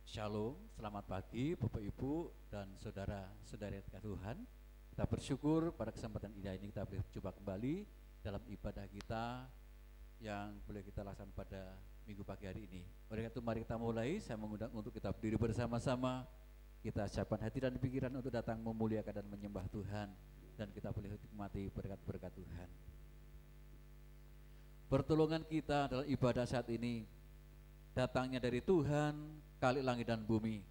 Shalom, selamat pagi Bapak Ibu dan saudara-saudari Tuhan. Kita bersyukur pada kesempatan indah ini kita berjumpa kembali dalam ibadah kita yang boleh kita laksanakan pada minggu pagi hari ini. Oleh karena itu mari kita mulai, saya mengundang untuk kita berdiri bersama-sama. Kita siapkan hati dan pikiran untuk datang memuliakan dan menyembah Tuhan. Dan kita boleh nikmati berkat-berkat Tuhan. Pertolongan kita dalam ibadah saat ini datangnya dari Tuhan, Khalik langit dan bumi.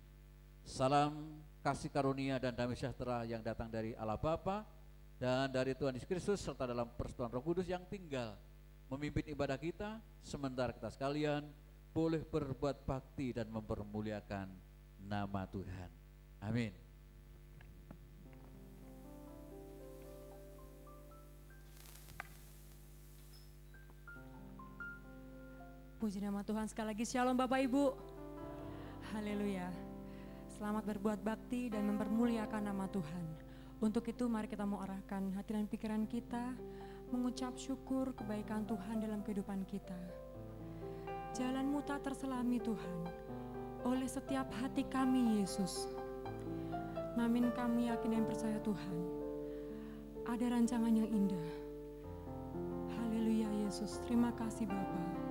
Salam kasih karunia dan damai sejahtera yang datang dari Allah Bapa dan dari Tuhan Yesus Kristus serta dalam persekutuan Roh Kudus yang tinggal memimpin ibadah kita, sementara kita sekalian boleh berbuat bakti dan mempermuliakan nama Tuhan. Amin. Puji nama Tuhan, sekali lagi shalom Bapak Ibu. Haleluya. Selamat berbuat bakti dan mempermuliakan nama Tuhan. Untuk itu mari kita mau arahkan hati dan pikiran kita, mengucap syukur kebaikan Tuhan dalam kehidupan kita. Jalanmu tak terselami Tuhan, oleh setiap hati kami Yesus. Namun kami yakin dan percaya Tuhan, ada rancangan yang indah. Haleluya Yesus, terima kasih Bapa.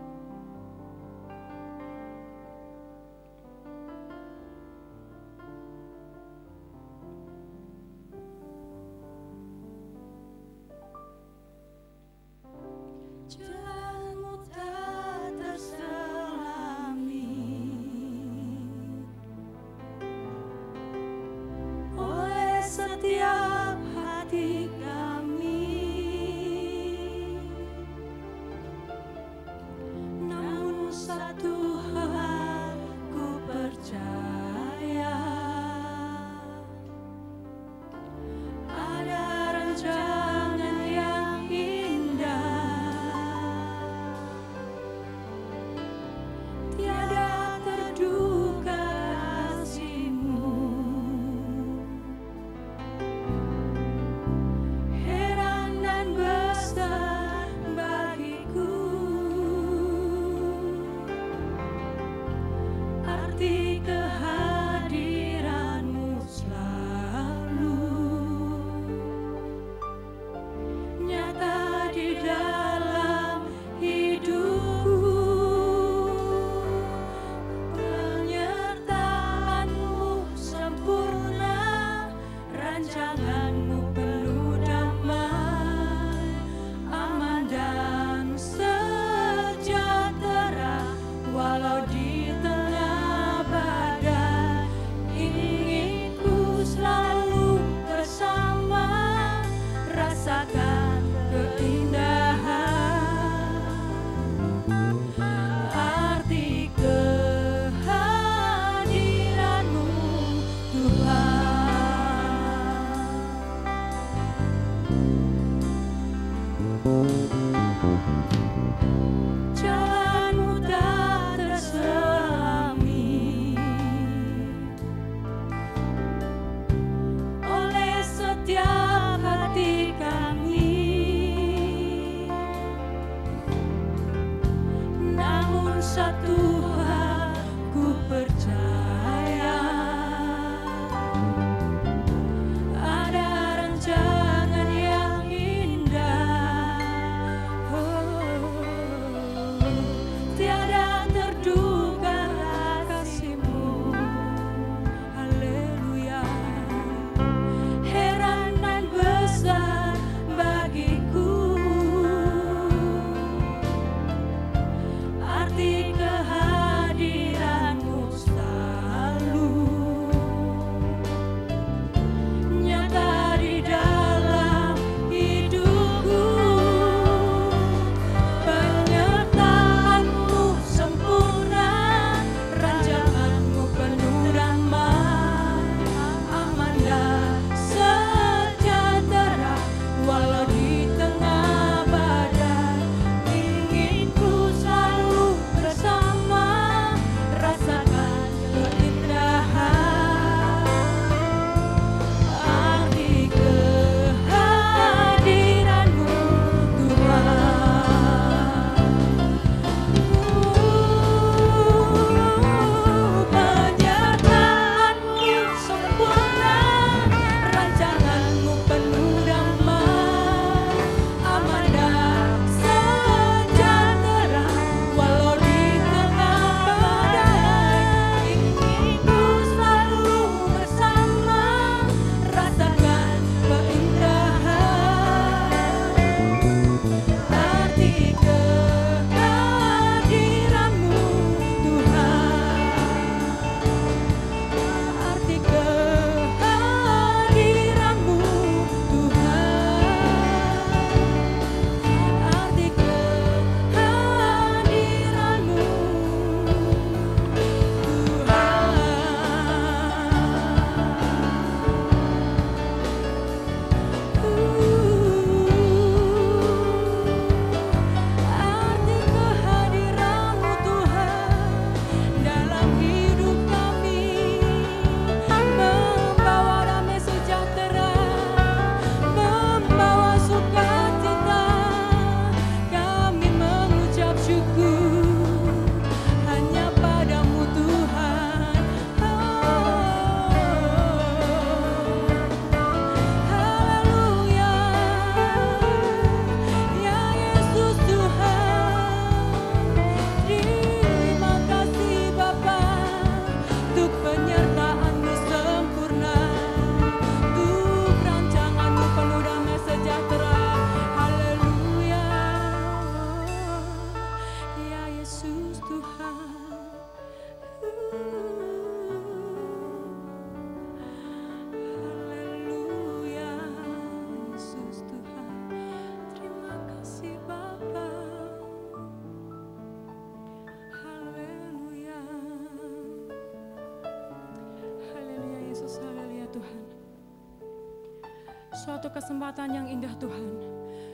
suatu kesempatan yang indah Tuhan.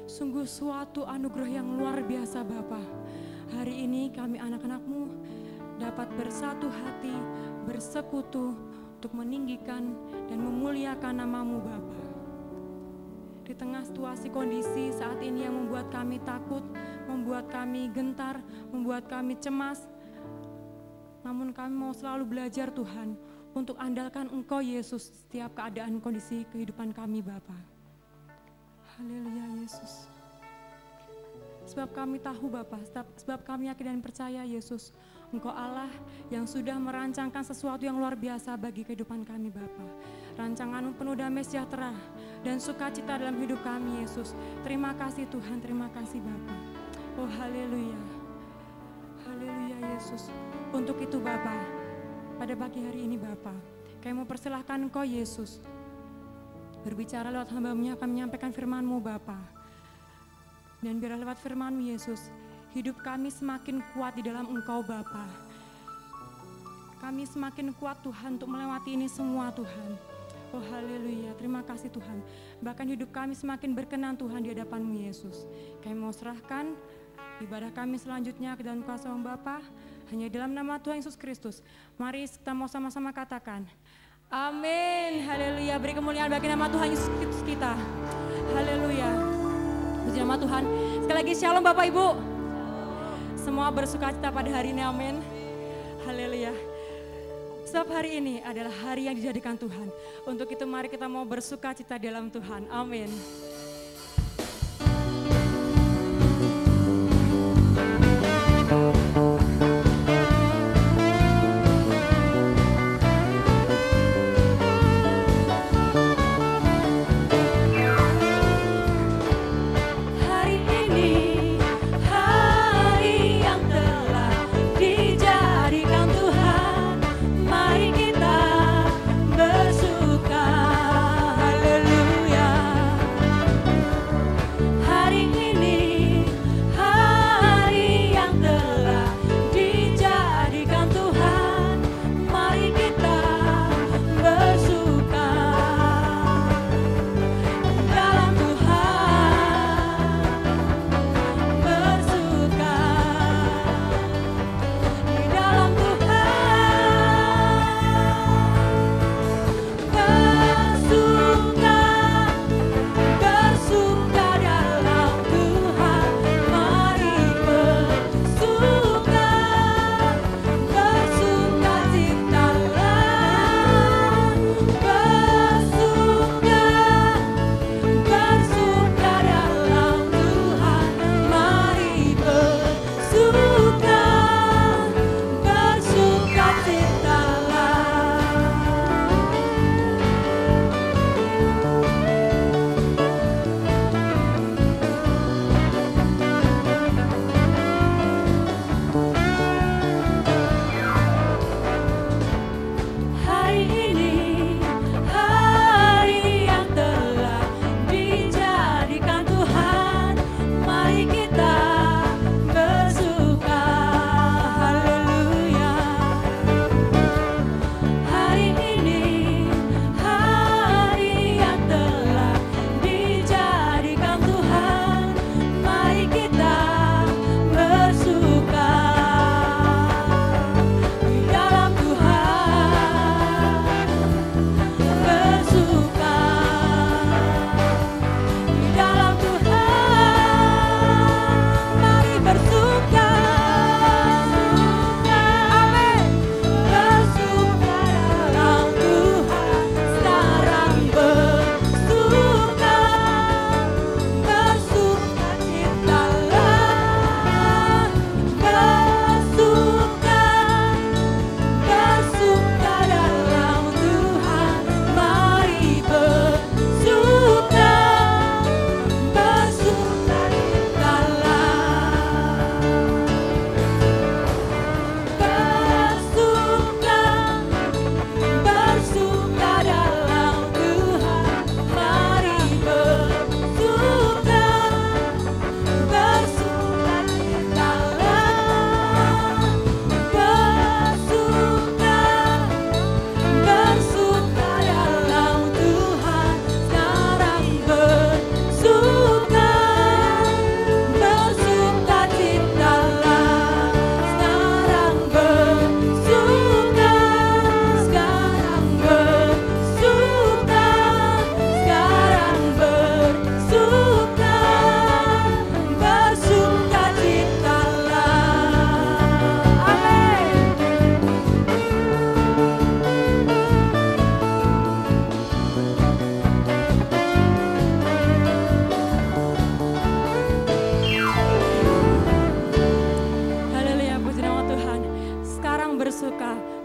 Sungguh suatu anugerah yang luar biasa Bapa. Hari ini kami anak-anak-Mu dapat bersatu hati, bersekutu untuk meninggikan dan memuliakan nama-Mu Bapa. Di tengah situasi kondisi saat ini yang membuat kami takut, membuat kami gentar, membuat kami cemas, namun kami mau selalu belajar Tuhan untuk andalkan Engkau Yesus setiap keadaan kondisi kehidupan kami Bapa. Haleluya Yesus. Sebab kami tahu Bapa, sebab kami yakin dan percaya Yesus, Engkau Allah yang sudah merancangkan sesuatu yang luar biasa bagi kehidupan kami Bapa. Rancangan-Mu penuh damai sejahtera dan sukacita dalam hidup kami Yesus. Terima kasih Tuhan, terima kasih Bapa. Oh haleluya. Haleluya Yesus. Untuk itu Bapa, pada pagi hari ini Bapa, kami mau persilahkan Engkau Yesus berbicara lewat hamba-Mu yang akan menyampaikan firman-Mu Bapa. Dan biarlah lewat firman-Mu Yesus, hidup kami semakin kuat di dalam Engkau Bapa. Kami semakin kuat Tuhan untuk melewati ini semua Tuhan. Oh haleluya, terima kasih Tuhan. Bahkan hidup kami semakin berkenan Tuhan di hadapan-Mu Yesus. Kami mau serahkan ibadah kami selanjutnya ke dalam kuasa Bapa. Hanya dalam nama Tuhan Yesus Kristus. Mari kita mau sama-sama katakan, amin, haleluya. Beri kemuliaan bagi nama Tuhan Yesus Kristus kita. Haleluya. Puji nama Tuhan. Sekali lagi shalom Bapak Ibu. Semua bersukacita pada hari ini, amin. Haleluya. Sebab hari ini adalah hari yang dijadikan Tuhan. Untuk itu mari kita mau bersukacita dalam Tuhan, amin. Bersuka, haleluya.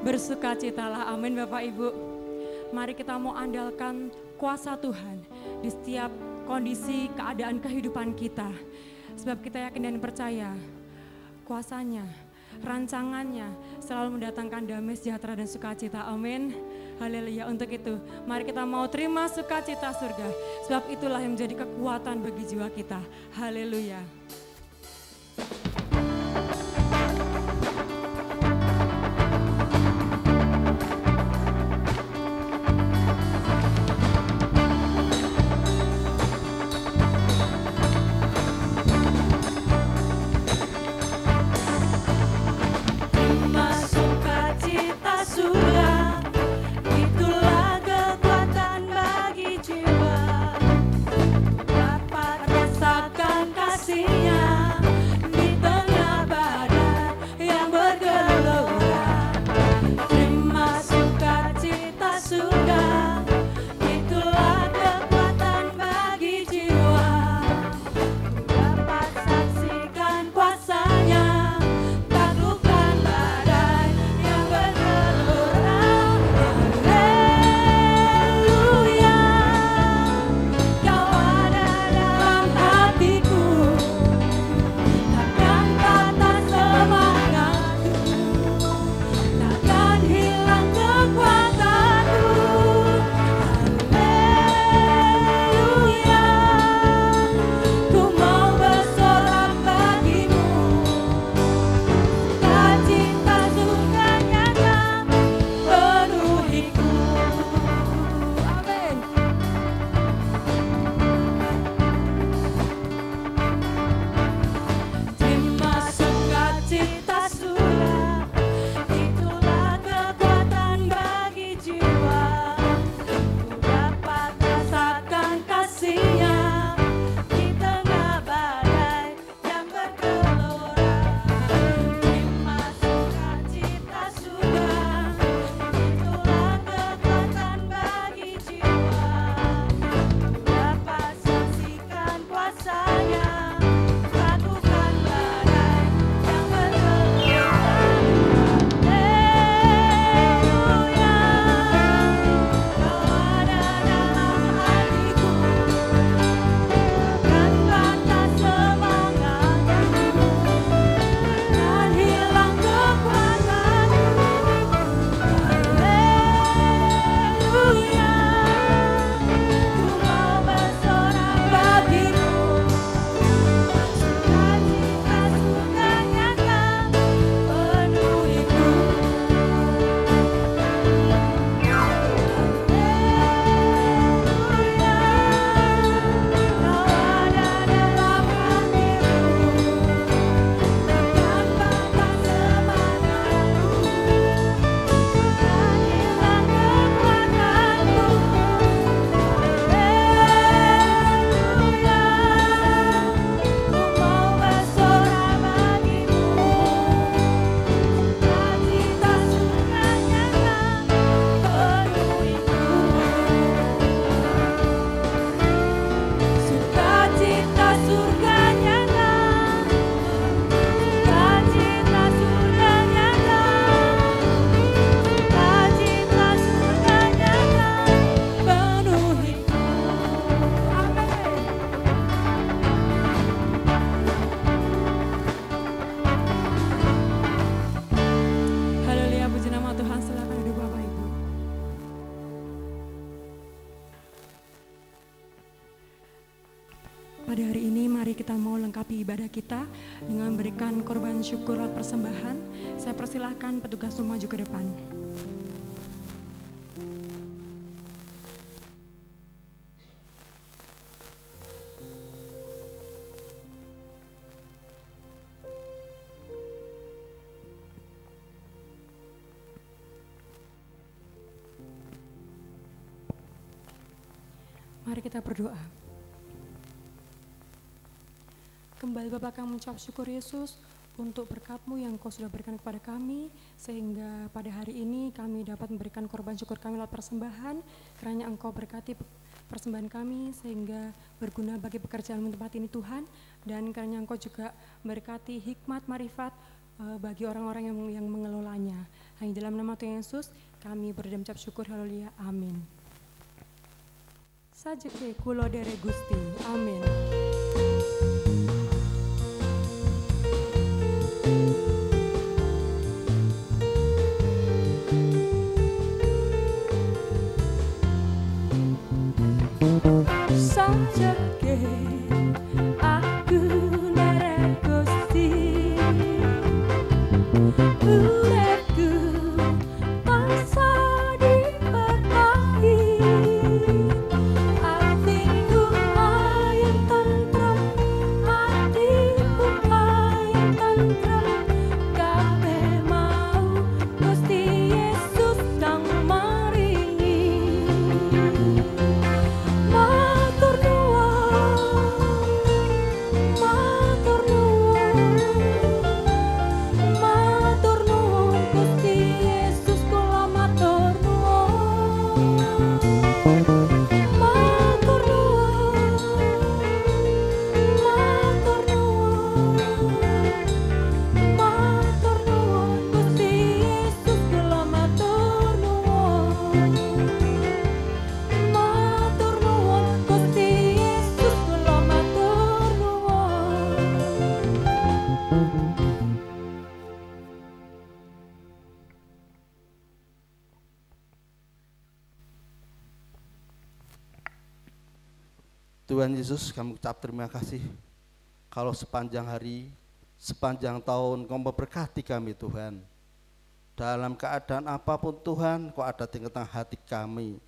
bersukacitalah. Amin Bapak Ibu. Mari kita mau andalkan kuasa Tuhan di setiap kondisi keadaan kehidupan kita. Sebab kita yakin dan percaya kuasanya, rancangannya selalu mendatangkan damai, sejahtera dan sukacita. Amin. Haleluya. Untuk itu mari kita mau terima sukacita surga. Sebab itulah yang menjadi kekuatan bagi jiwa kita. Haleluya. Pada hari ini mari kita mau lengkapi ibadah kita dengan memberikan korban syukur lewat persembahan. Saya persilahkan petugas rumah maju ke depan. Mari kita berdoa. Kembali Bapa, kami mengucap syukur Yesus untuk berkat-Mu yang Kau sudah berikan kepada kami, sehingga pada hari ini kami dapat memberikan korban syukur kami lewat persembahan, kiranya Engkau berkati persembahan kami sehingga berguna bagi pekerjaan-Mu tempat ini Tuhan, dan kiranya Engkau juga berkati hikmat, marifat, bagi orang-orang yang mengelolanya. Hanya dalam nama Tuhan Yesus kami berdoa mengucap syukur, haleluya, amin. Sajeke kulo dere Gusti, amin. Sajeke aku nere Gusti, uripku tansah diberkahi, atiku ayem tentrem, hatiku ayem tentrem, kabeh mau Gusti Yesus kang maringi. Matur nuwun Gusti Yesus, kula matur nuwun. Matur nuwun Gusti Yesus, kula matur nuwun. Matur nuwun Gusti Yesus, kula matur nuwun. Tuhan Yesus, kami ucap terima kasih kalau sepanjang hari, sepanjang tahun Kau memberkati kami Tuhan. Dalam keadaan apapun Tuhan, Kau ada di tengah hati kami.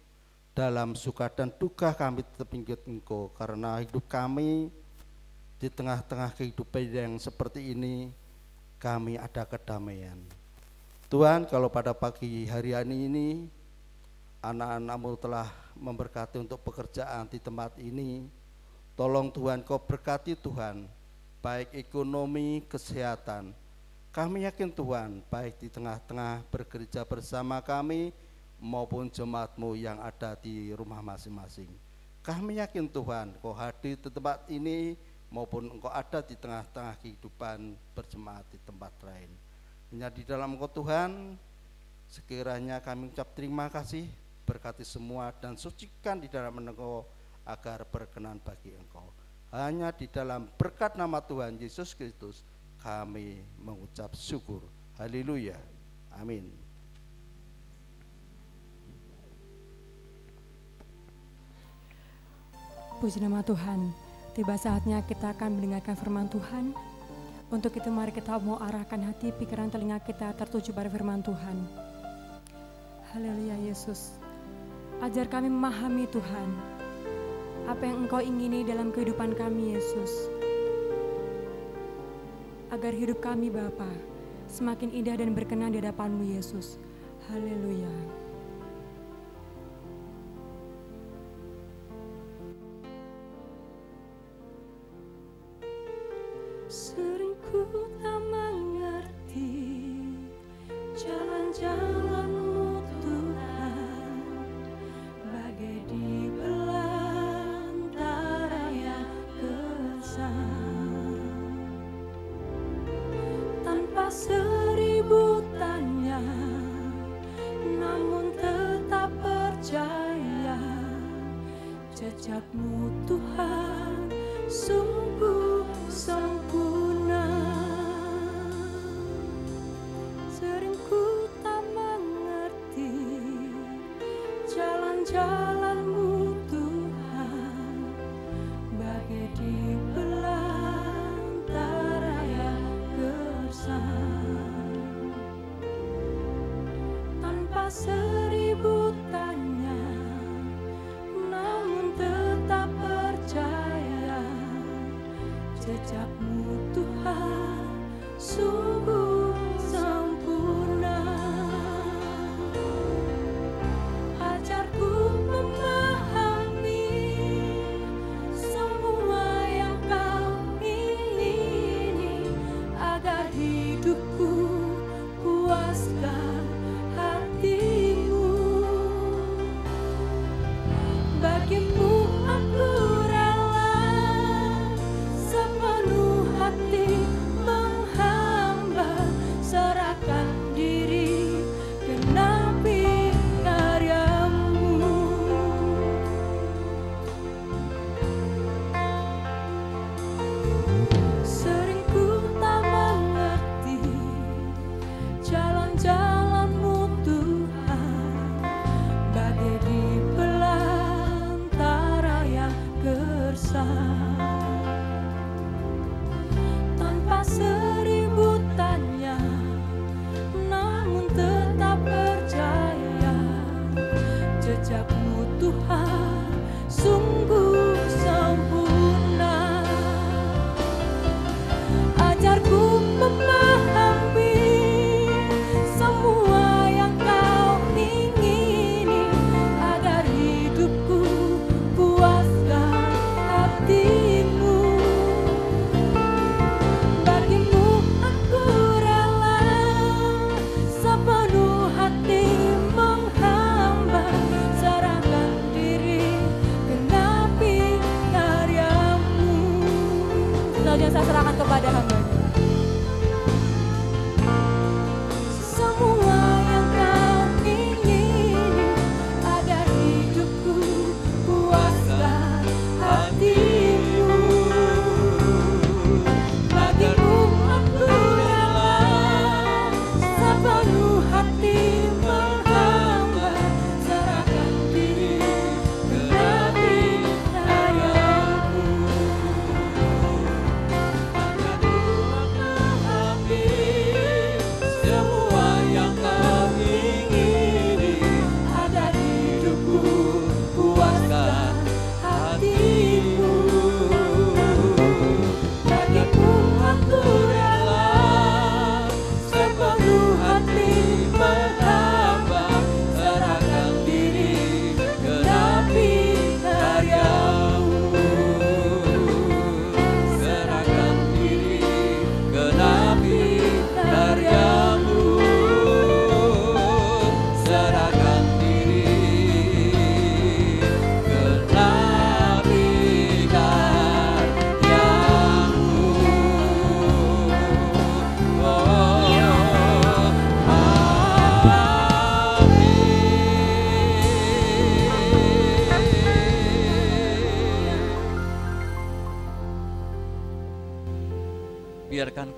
Dalam suka dan duka kami tetap ingat Engkau, karena hidup kami di tengah-tengah kehidupan yang seperti ini, kami ada kedamaian. Tuhan, kalau pada pagi hari ini anak-anak-Mu telah memberkati untuk pekerjaan di tempat ini, tolong Tuhan Kau berkati Tuhan, baik ekonomi, kesehatan. Kami yakin Tuhan, baik di tengah-tengah bekerja bersama kami maupun jemaat-Mu yang ada di rumah masing-masing. Kami yakin Tuhan, Kau hadir di tempat ini maupun Engkau ada di tengah-tengah kehidupan berjemaat di tempat lain. Hanya di dalam Engkau Tuhan, sekiranya kami ucap terima kasih, berkati semua dan sucikan di dalam Engkau agar berkenan bagi Engkau. Hanya di dalam berkat nama Tuhan Yesus Kristus kami mengucap syukur. Haleluya. Amin. Puji nama Tuhan. Tiba saatnya kita akan mendengarkan firman Tuhan. Untuk itu mari kita mau arahkan hati, pikiran, telinga kita tertuju pada firman Tuhan. Haleluya Yesus. Ajar kami memahami Tuhan, apa yang Engkau ingini dalam kehidupan kami Yesus. Agar hidup kami Bapa semakin indah dan berkenan di hadapan-Mu Yesus. Haleluya. Sering ku tak mengerti jalan-jalan-Mu Tuhan, bagai di belantara yang gersang. Tanpa seribu tanya, namun tetap percaya, jejak-Mu Tuhan sungguh sempurna. Sering ku tak mengerti jalan-jalan-Mu Tuhan, bagai di belantara yang gersang. Tanpa seribu tanya, namun tetap percaya, jejak-Mu Tuhan sungguh sempurna. Ajarku memahami semua yang Kau ingini, agar hidupku puaskan hati-Mu.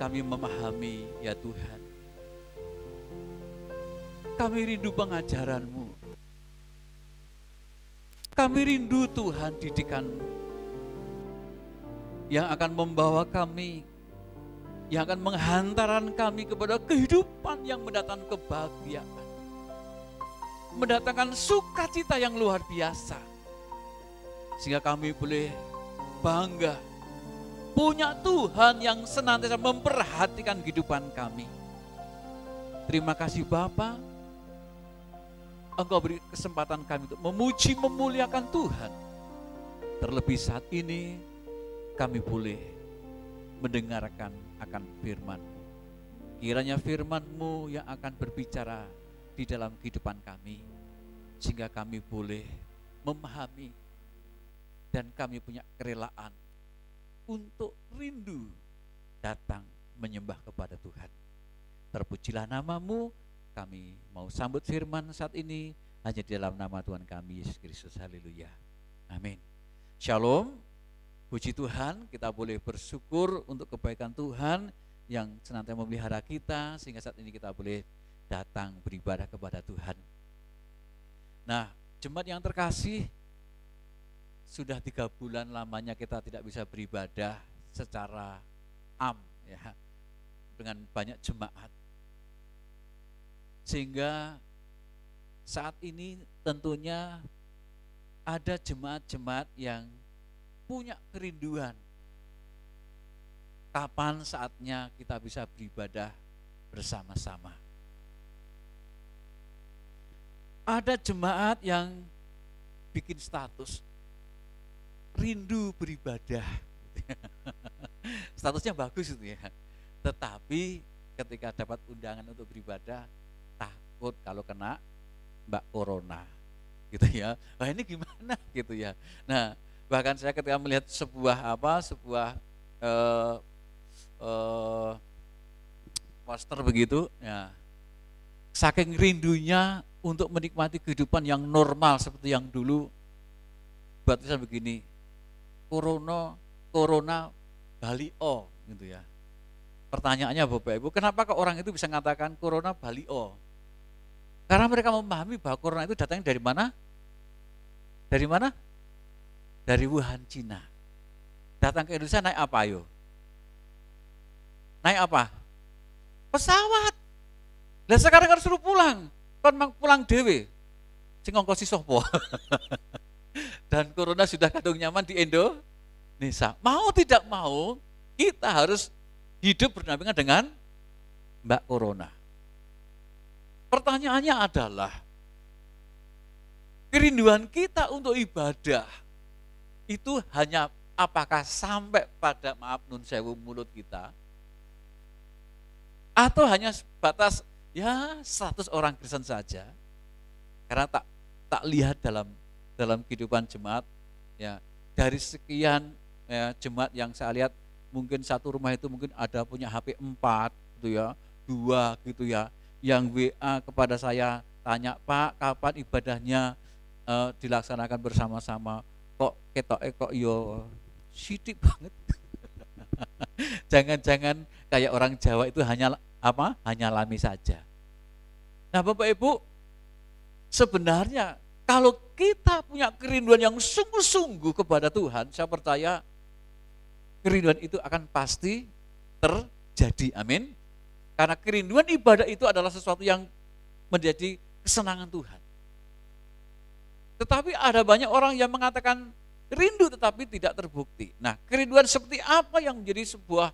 kami memahami ya Tuhan. Kami rindu pengajaran-Mu. Kami rindu Tuhan didikan-Mu yang akan membawa kami, yang akan menghantarkan kami kepada kehidupan yang mendatangkan kebahagiaan, mendatangkan sukacita yang luar biasa, sehingga kami boleh bangga punya Tuhan yang senantiasa memperhatikan kehidupan kami. Terima kasih Bapa, Engkau beri kesempatan kami untuk memuji, memuliakan Tuhan. Terlebih saat ini kami boleh mendengarkan akan firman-Mu. Kiranya firman-Mu yang akan berbicara di dalam kehidupan kami, sehingga kami boleh memahami dan kami punya kerelaan untuk rindu datang menyembah kepada Tuhan. Terpujilah nama-Mu, kami mau sambut firman saat ini hanya di dalam nama Tuhan kami Yesus Kristus. Haleluya. Amin. Shalom. Puji Tuhan, kita boleh bersyukur untuk kebaikan Tuhan yang senantiasa memelihara kita, sehingga saat ini kita boleh datang beribadah kepada Tuhan. Nah, jemaat yang terkasih, sudah 3 bulan lamanya kita tidak bisa beribadah secara ya, dengan banyak jemaat. Sehingga saat ini tentunya ada jemaat-jemaat yang punya kerinduan. Kapan saatnya kita bisa beribadah bersama-sama? Ada jemaat yang bikin status rindu beribadah. Statusnya bagus itu ya. Tetapi ketika dapat undangan untuk beribadah, takut kalau kena Mbak Corona gitu ya. Wah, ini gimana gitu ya. Nah, bahkan saya ketika melihat sebuah poster begitu ya, saking rindunya untuk menikmati kehidupan yang normal seperti yang dulu, buat tulisan begini, Corona Bali O gitu ya. Pertanyaannya Bapak Ibu, kenapa kok orang itu bisa mengatakan Corona Bali O? Karena mereka memahami bahwa Corona itu datangnya dari mana? Dari mana? Dari Wuhan, Cina. Datang ke Indonesia naik apa ayo? Naik apa? Pesawat. Lah sekarang harus suruh pulang. Kan pulang dewe. Sing ngongkosi sopo. Dan Corona sudah kadung nyaman di Indonesia. Mau tidak mau, kita harus hidup berdampingan dengan Mbak Corona. Pertanyaannya adalah, kerinduan kita untuk ibadah itu hanya apakah sampai pada maaf nun sewu mulut kita, atau hanya sebatas ya 100 orang Kristen saja? Karena tak lihat dalam kehidupan jemaat ya, dari sekian ya, jemaat yang saya lihat, mungkin satu rumah itu mungkin ada punya HP 4 gitu ya, 2 gitu ya, yang WA kepada saya tanya, Pak kapan ibadahnya dilaksanakan bersama-sama, kok ketoke kok yo sidik banget. Jangan-jangan kayak orang Jawa itu hanya lami saja. Nah Bapak Ibu, sebenarnya kalau kita punya kerinduan yang sungguh-sungguh kepada Tuhan, saya percaya kerinduan itu akan pasti terjadi. Amin. Karena kerinduan ibadah itu adalah sesuatu yang menjadi kesenangan Tuhan. Tetapi ada banyak orang yang mengatakan rindu tetapi tidak terbukti. Nah, kerinduan seperti apa yang menjadi sebuah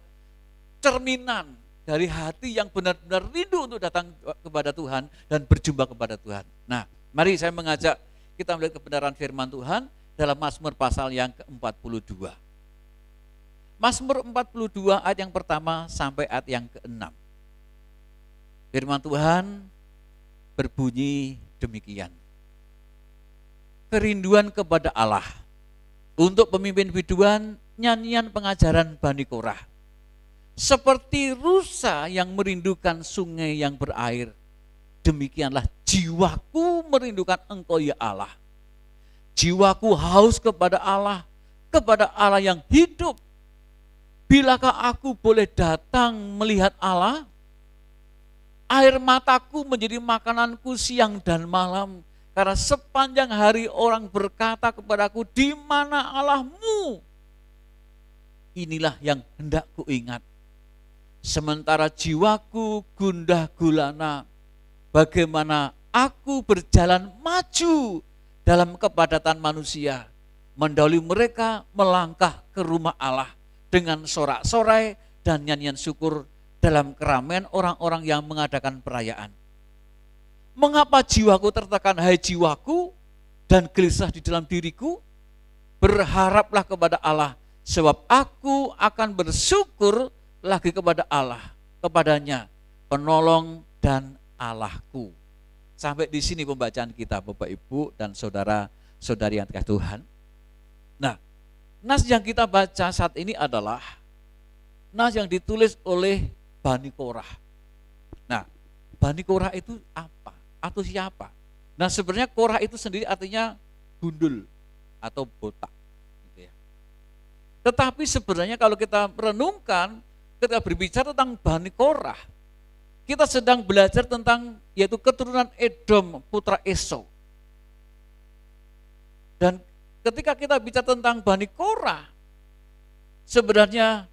cerminan dari hati yang benar-benar rindu untuk datang kepada Tuhan dan berjumpa kepada Tuhan. Nah, mari saya mengajak kita melihat kebenaran firman Tuhan dalam Mazmur pasal yang ke-42. Mazmur 42 ayat yang pertama sampai ayat yang ke-6. Firman Tuhan berbunyi demikian. Kerinduan kepada Allah. Untuk pemimpin biduan, nyanyian pengajaran Bani Korah. Seperti rusa yang merindukan sungai yang berair, demikianlah jiwaku merindukan Engkau ya Allah. Jiwaku haus kepada Allah yang hidup. Bilakah aku boleh datang melihat Allah? Air mataku menjadi makananku siang dan malam. Karena sepanjang hari orang berkata kepadaku, di mana Allahmu? Inilah yang hendak kuingat. Sementara jiwaku gundah gulana, bagaimana aku berjalan maju dalam kepadatan manusia. Mendahului mereka melangkah ke rumah Allah dengan sorak-sorai dan nyanyian syukur dalam keramaian orang-orang yang mengadakan perayaan. Mengapa jiwaku tertekan, hai jiwaku, dan gelisah di dalam diriku? Berharaplah kepada Allah, sebab aku akan bersyukur lagi kepada Allah, kepadanya, penolong dan Allahku. Sampai di sini pembacaan kita, Bapak Ibu dan saudara-saudari yang dikasihi Tuhan. Nah, nas yang kita baca saat ini adalah nas yang ditulis oleh Bani Korah. Nah, Bani Korah itu apa? Atau siapa? Nah, sebenarnya Korah itu sendiri artinya gundul atau botak. Gitu ya. Tetapi sebenarnya kalau kita renungkan, ketika berbicara tentang Bani Korah, kita sedang belajar tentang yaitu keturunan Edom, putra Esau. Dan ketika kita bicara tentang Bani Korah, sebenarnya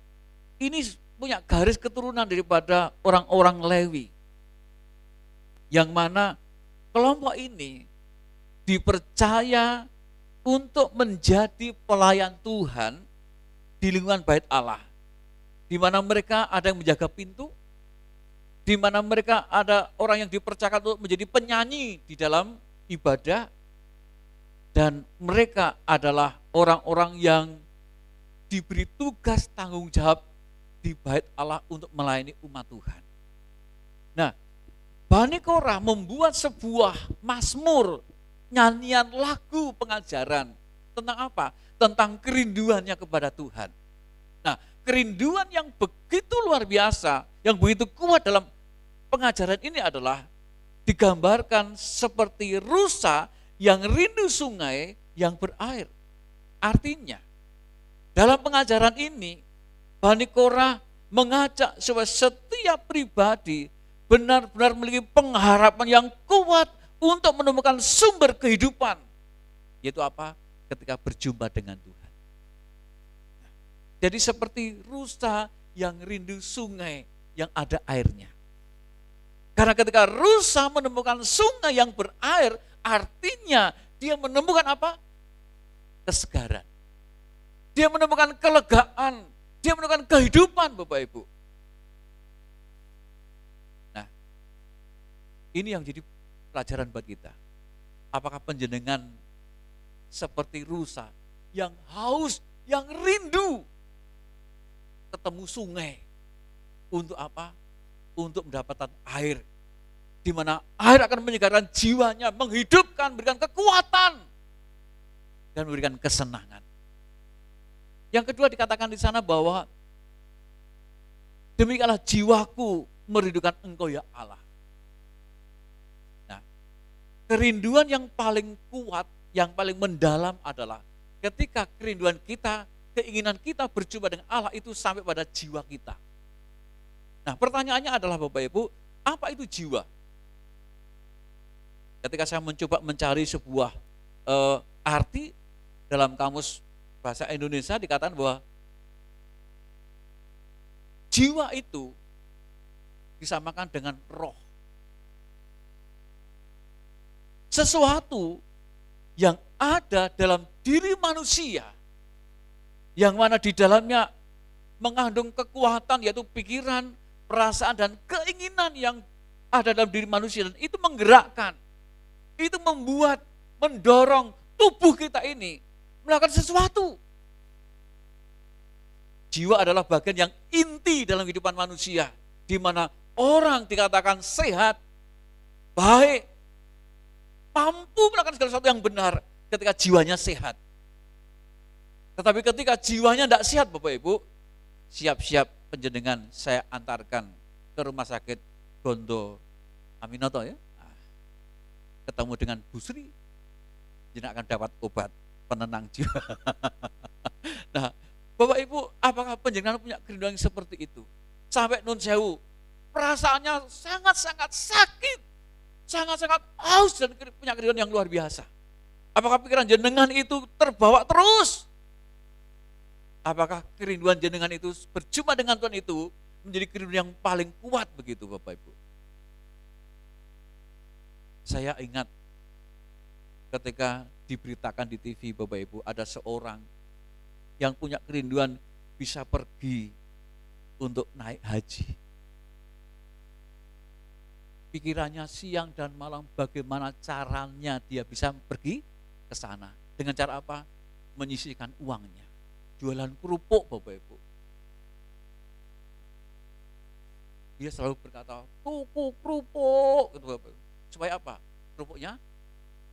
ini punya garis keturunan daripada orang-orang Lewi. Yang mana kelompok ini dipercaya untuk menjadi pelayan Tuhan di lingkungan bait Allah. Di mana mereka ada yang menjaga pintu, di mana mereka ada orang yang dipercayakan untuk menjadi penyanyi di dalam ibadah, dan mereka adalah orang-orang yang diberi tugas tanggung jawab di bait Allah untuk melayani umat Tuhan. Nah, Bani Korah membuat sebuah mazmur, nyanyian lagu pengajaran tentang apa? Tentang kerinduannya kepada Tuhan. Nah, kerinduan yang begitu luar biasa, yang begitu kuat dalam pengajaran ini adalah digambarkan seperti rusa yang rindu sungai yang berair. Artinya, dalam pengajaran ini, Bani Korah mengajak supaya setiap pribadi benar-benar memiliki pengharapan yang kuat untuk menemukan sumber kehidupan. Yaitu apa? Ketika berjumpa dengan Tuhan. Jadi seperti rusa yang rindu sungai yang ada airnya. Karena ketika rusa menemukan sungai yang berair, artinya dia menemukan apa? Kesegaran. Dia menemukan kelegaan, dia menemukan kehidupan, Bapak Ibu. Nah, ini yang jadi pelajaran buat kita. Apakah panjenengan seperti rusa yang haus, yang rindu ketemu sungai untuk apa? Untuk mendapatkan air, di mana air akan menyegarkan jiwanya, menghidupkan, memberikan kekuatan, dan memberikan kesenangan. Yang kedua dikatakan di sana bahwa demikianlah jiwaku merindukan Engkau ya Allah. Nah, kerinduan yang paling kuat, yang paling mendalam adalah ketika kerinduan kita, keinginan kita berjumpa dengan Allah itu sampai pada jiwa kita. Nah, pertanyaannya adalah Bapak Ibu, apa itu jiwa? Ketika saya mencoba mencari sebuah arti dalam kamus bahasa Indonesia, dikatakan bahwa jiwa itu disamakan dengan roh. Sesuatu yang ada dalam diri manusia, yang mana di dalamnya mengandung kekuatan, yaitu pikiran, perasaan, dan keinginan yang ada dalam diri manusia, dan itu menggerakkan, itu membuat, mendorong tubuh kita ini melakukan sesuatu. Jiwa adalah bagian yang inti dalam kehidupan manusia, di mana orang dikatakan sehat, baik, mampu melakukan segala sesuatu yang benar ketika jiwanya sehat. Tetapi ketika jiwanya tidak sehat, Bapak Ibu, siap-siap panjenengan saya antarkan ke rumah sakit Gondo Aminoto ya. Ketemu dengan Bu Sri, jenengan akan dapat obat penenang jiwa. Nah, Bapak Ibu, apakah panjenengan punya kerinduan yang seperti itu? Sampai nun sewu, perasaannya sangat-sangat sakit, sangat-sangat haus dan punya kerinduan yang luar biasa. Apakah pikiran jenengan itu terbawa terus? Apakah kerinduan jenengan itu berjumpa dengan Tuhan itu menjadi kerinduan yang paling kuat begitu Bapak Ibu? Saya ingat ketika diberitakan di TV Bapak Ibu, ada seorang yang punya kerinduan bisa pergi untuk naik haji. Pikirannya siang dan malam bagaimana caranya dia bisa pergi ke sana. Dengan cara apa? Menyisihkan uangnya. Jualan kerupuk Bapak Ibu. Dia selalu berkata, tuku kerupuk gitu Bapak Ibu. Supaya apa? Kerupuknya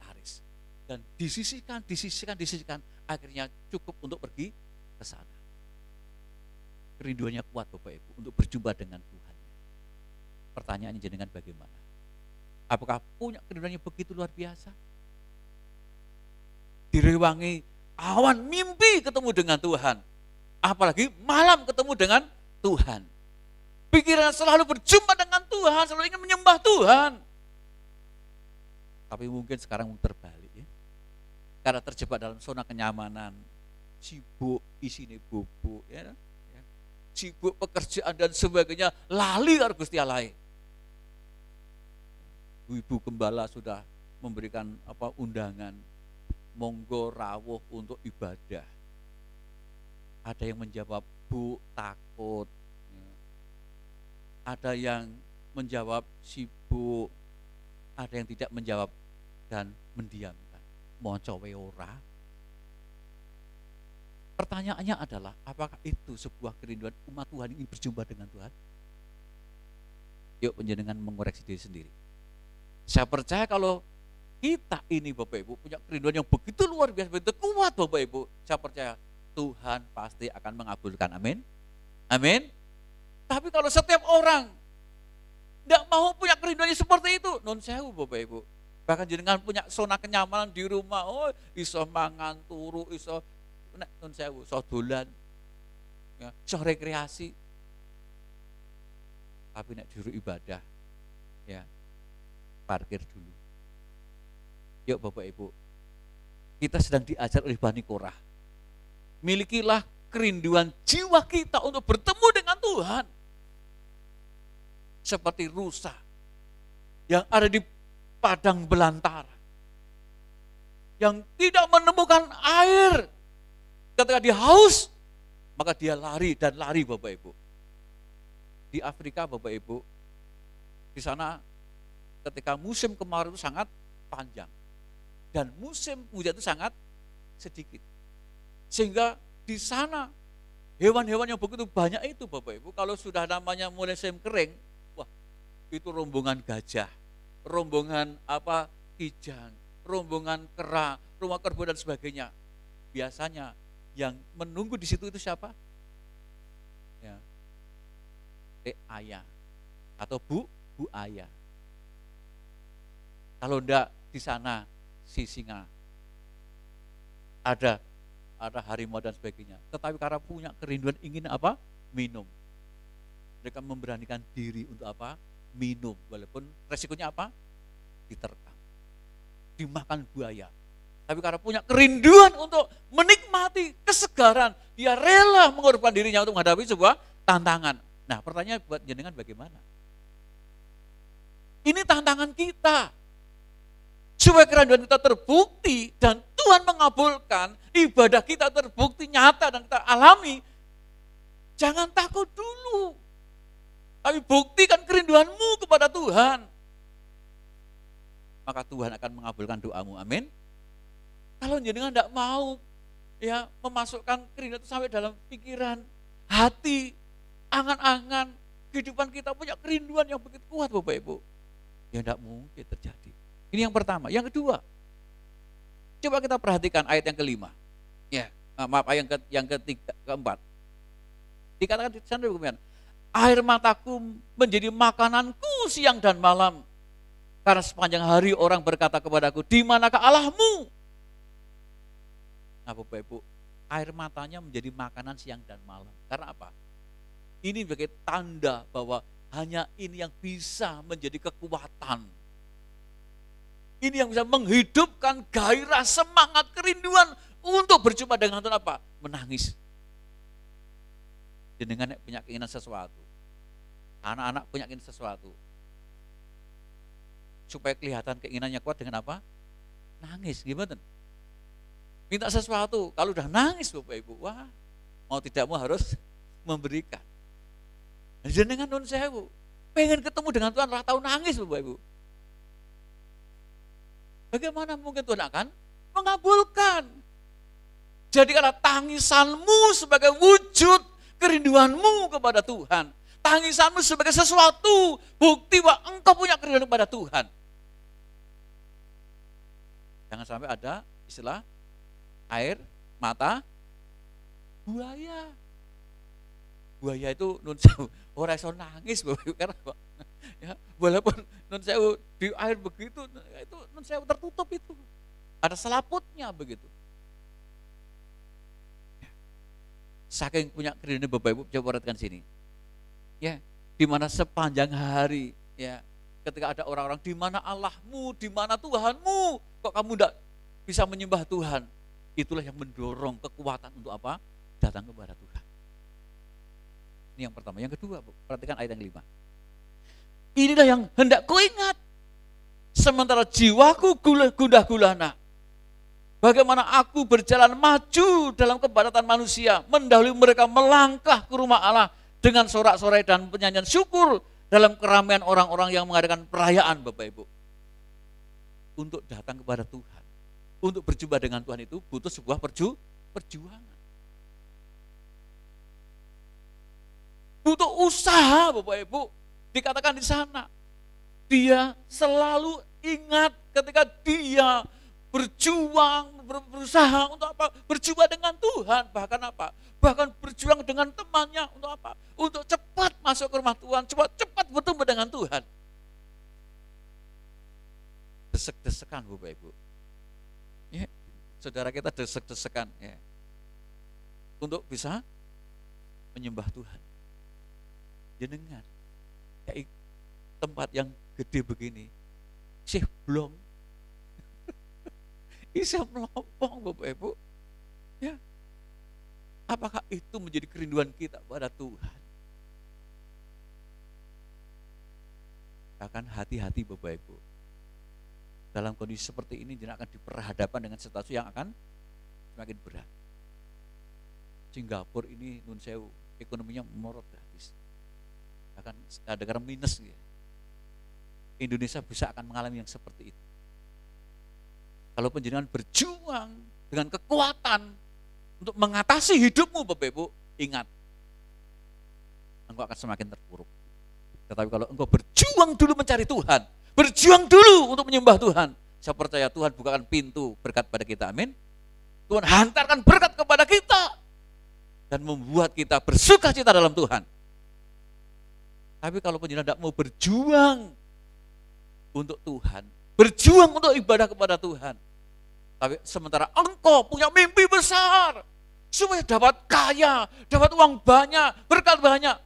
laris. Dan disisihkan, akhirnya cukup untuk pergi ke sana. Kerinduannya kuat Bapak Ibu untuk berjumpa dengan Tuhan. Pertanyaannya jenengan bagaimana? Apakah punya kerinduan yang begitu luar biasa? Direwangi awan mimpi ketemu dengan Tuhan. Apalagi malam ketemu dengan Tuhan. Pikiran selalu berjumpa dengan Tuhan, selalu ingin menyembah Tuhan. Tapi mungkin sekarang terbalik ya. Karena terjebak dalam zona kenyamanan, sibuk, isine bubuk ya. Sibuk pekerjaan dan sebagainya, lali karo Gusti Allah. Ibu Gembala sudah memberikan undangan, monggo rawuh untuk ibadah. Ada yang menjawab, Bu, takut. Ada yang menjawab sibuk, ada yang tidak menjawab dan mendiamkan. Moco we ora. Pertanyaannya adalah, apakah itu sebuah kerinduan umat Tuhan ingin berjumpa dengan Tuhan? Yuk panjenengan mengoreksi diri sendiri. Saya percaya kalau kita ini Bapak Ibu punya kerinduan yang begitu luar biasa, begitu kuat Bapak Ibu, saya percaya Tuhan pasti akan mengabulkan. Amin. Amin. Tapi kalau setiap orang tidak mau punya kerinduannya seperti itu, non sewu Bapak Ibu. Bahkan jenengan punya zona kenyamanan di rumah, iso mangan turu, iso non sewu, iso dolan, ya, iso rekreasi. Tapi nek juru ibadah, ya parkir dulu. Yuk Bapak Ibu, kita sedang diajar oleh Bani Korah. Milikilah kerinduan jiwa kita untuk bertemu dengan Tuhan. Seperti rusa yang ada di padang belantara, yang tidak menemukan air. Ketika dia haus, maka dia lari dan lari Bapak Ibu. Di Afrika Bapak Ibu, di sana ketika musim kemarau itu sangat panjang dan musim hujan itu sangat sedikit, sehingga di sana hewan-hewan yang begitu banyak itu Bapak Ibu, kalau sudah namanya mulai musim kering, wah itu rombongan gajah, rombongan kijang, rombongan kera, rombongan kerbau dan sebagainya. Biasanya yang menunggu di situ itu siapa? Ya, ayah atau bu ayah. Kalau enggak di sana si singa, ada harimau dan sebagainya. Tetapi karena punya kerinduan ingin minum, mereka memberanikan diri untuk minum, walaupun resikonya diterkam, dimakan buaya. Tapi karena punya kerinduan untuk menikmati kesegaran, dia rela mengorbankan dirinya untuk menghadapi sebuah tantangan. Nah, pertanyaan buat jenengan bagaimana? Ini tantangan kita. Supaya kerinduan kita terbukti dan Tuhan mengabulkan, ibadah kita terbukti nyata dan kita alami. Jangan takut dulu. Tapi buktikan kerinduanmu kepada Tuhan. Maka Tuhan akan mengabulkan doamu. Amin. Kalau jenengan tidak mau ya memasukkan kerinduan itu sampai dalam pikiran, hati, angan-angan, kehidupan kita punya kerinduan yang begitu kuat Bapak Ibu, ya tidak mungkin terjadi. Ini yang pertama. Yang kedua, coba kita perhatikan ayat yang kelima. Ya, maaf, ayat yang keempat. Dikatakan di sana demikian, air mataku menjadi makananku siang dan malam. Karena sepanjang hari orang berkata kepadaku, di manakah Allahmu? Nah Bapak Ibu, air matanya menjadi makanan siang dan malam. Karena apa? Ini sebagai tanda bahwa hanya ini yang bisa menjadi kekuatan. Ini yang bisa menghidupkan gairah, semangat, kerinduan untuk berjumpa dengan Tuhan apa? Menangis. Jenengan punya keinginan sesuatu. Anak-anak punya keinginan sesuatu. Supaya kelihatan keinginannya kuat dengan apa? Nangis, gimana? Minta sesuatu, kalau udah nangis Bapak Ibu, wah, mau tidak mau harus memberikan. Jenengan nun sewu, pengen ketemu dengan Tuhan, lah tahu nangis Bapak Ibu. Bagaimana mungkin Tuhan akan mengabulkan? Jadikanlah tangisanmu sebagai wujud kerinduanmu kepada Tuhan. Tangisanmu sebagai sesuatu bukti bahwa engkau punya kerinduan kepada Tuhan. Jangan sampai ada istilah air mata buaya. Buaya itu nun sewu, ora iso nangis Bapak Ibu, karena ya, walaupun nun sewu di air begitu, itu nun sewu tertutup itu. Ada selaputnya begitu. Saking punya kerinduan Bapak Ibu, coba perhatikan sini. Ya, di mana sepanjang hari, ya, ketika ada orang-orang di mana Allahmu, di mana Tuhanmu, kok kamu tidak bisa menyembah Tuhan? Itulah yang mendorong kekuatan untuk apa? Datang kepada Tuhan. Ini yang pertama. Yang kedua, perhatikan ayat yang 5. Inilah yang hendak kau ingat. Sementara jiwaku gundah gulana. Bagaimana aku berjalan maju dalam kepadatan manusia, mendahului mereka melangkah ke rumah Allah dengan sorak-sorai dan penyanyian syukur dalam keramaian orang-orang yang mengadakan perayaan Bapak Ibu. Untuk datang kepada Tuhan, untuk berjumpa dengan Tuhan itu butuh sebuah perjuangan. Butuh usaha Bapak Ibu. Dikatakan di sana, dia selalu ingat ketika dia berjuang, berusaha untuk apa? Berjumpa dengan Tuhan, bahkan apa? Bahkan berjuang dengan temannya untuk apa? Untuk cepat masuk ke rumah Tuhan, cepat bertemu dengan Tuhan. Desek-desekan Bapak Ibu. Ya, saudara kita desek-desekan ya. Untuk bisa menyembah Tuhan. Jenengan kayak tempat yang gede begini, sih belum bisa melompong Bapak Ibu. Ya. Apakah itu menjadi kerinduan kita pada Tuhan? Akan hati-hati Bapak Ibu. Dalam kondisi seperti ini jangan akan diperhadapkan dengan situasi yang akan semakin berat. Singapura ini nun sewu, ekonominya melorot habis. Akan ada minus ya. Indonesia bisa akan mengalami yang seperti itu. Kalau penjenengan berjuang dengan kekuatan untuk mengatasi hidupmu Bapak Ibu, ingat, engkau akan semakin terpuruk. Tetapi kalau engkau berjuang dulu mencari Tuhan, berjuang dulu untuk menyembah Tuhan, saya percaya Tuhan bukakan pintu berkat pada kita, amin. Tuhan hantarkan berkat kepada kita dan membuat kita bersuka cita dalam Tuhan. Tapi kalau penjenengan tidak mau berjuang untuk Tuhan, berjuang untuk ibadah kepada Tuhan, tapi sementara engkau punya mimpi besar supaya dapat kaya, dapat uang banyak, berkat banyak,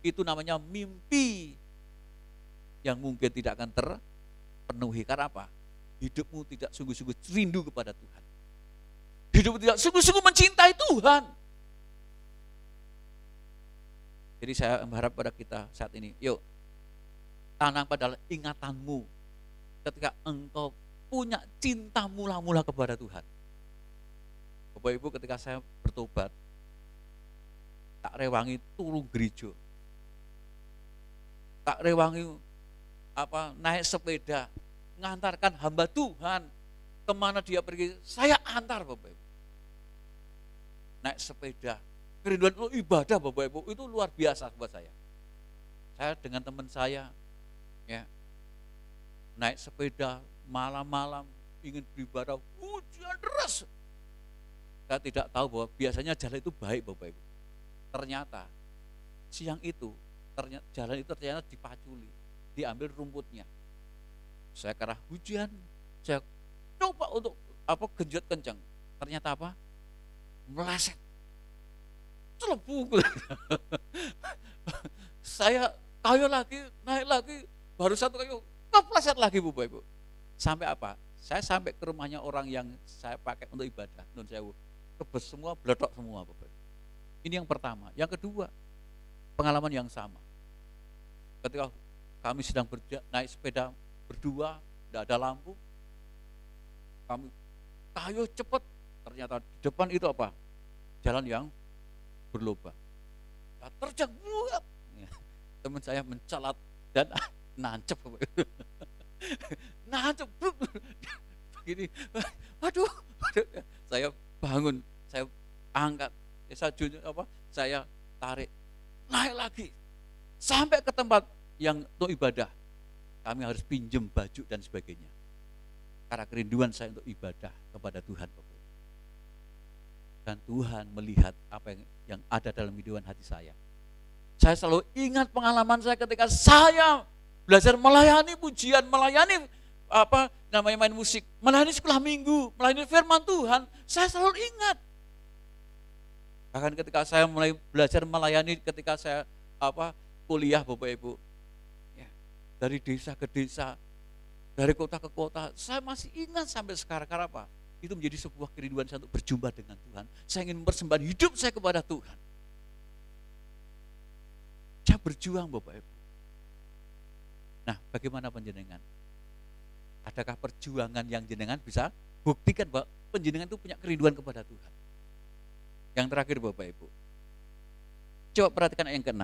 itu namanya mimpi yang mungkin tidak akan terpenuhi. Karena apa? Hidupmu tidak sungguh-sungguh rindu kepada Tuhan, hidupmu tidak sungguh-sungguh mencintai Tuhan. Jadi saya berharap pada kita saat ini, yuk tanam pada ingatanmu ketika engkau punya cinta mula-mula kepada Tuhan. Bapak Ibu, ketika saya bertobat, tak rewangi turu gereja, tak rewangi naik sepeda, ngantarkan hamba Tuhan kemana dia pergi, saya antar Bapak Ibu. Naik sepeda, kerinduan ibadah Bapak Ibu itu luar biasa buat saya. Saya dengan teman saya, ya, naik sepeda malam-malam ingin beribadah, hujan deras. Saya tidak tahu bahwa biasanya jalan itu baik Bapak Ibu. Ternyata siang itu jalan itu ternyata dipaculi, diambil rumputnya. Saya karena hujan, saya coba untuk genjot kencang. Ternyata apa? meleset. Celebu. Saya kayu lagi, naik lagi, baru satu kayu, kepleset lagi Bapak Ibu. Sampai apa? Saya sampai ke rumahnya orang yang saya pakai untuk ibadah, nun sewu. Kebes semua, beletok semua Bapak Ibu. Ini yang pertama. Yang kedua, pengalaman yang sama. Ketika kami sedang naik sepeda berdua, tidak ada lampu, kami kayu cepat, ternyata di depan itu apa? Jalan yang berlubang. Terjang, teman saya mencelat dan nancep, nancep, begini, aduh, saya bangun, saya angkat, saya tarik, naik lagi, sampai ke tempat yang untuk ibadah. Kami harus pinjem baju dan sebagainya. Karena kerinduan saya untuk ibadah kepada Tuhan. Dan Tuhan melihat apa yang ada dalam kehidupan hati saya. Saya selalu ingat pengalaman saya ketika saya belajar melayani pujian, melayani main musik, melayani sekolah minggu, melayani firman Tuhan. Saya selalu ingat. Bahkan ketika saya mulai belajar melayani, ketika saya kuliah Bapak Ibu, ya, dari desa ke desa, dari kota ke kota, saya masih ingat sampai sekarang. Karena apa? Itu menjadi sebuah kerinduan saya untuk berjumpa dengan Tuhan. Saya ingin mempersembahkan hidup saya kepada Tuhan. Saya berjuang Bapak Ibu. Nah, bagaimana penjenengan? Adakah perjuangan yang jenengan bisa buktikan bahwa penjenengan itu punya kerinduan kepada Tuhan? Yang terakhir Bapak Ibu, coba perhatikan ayat yang ke-6.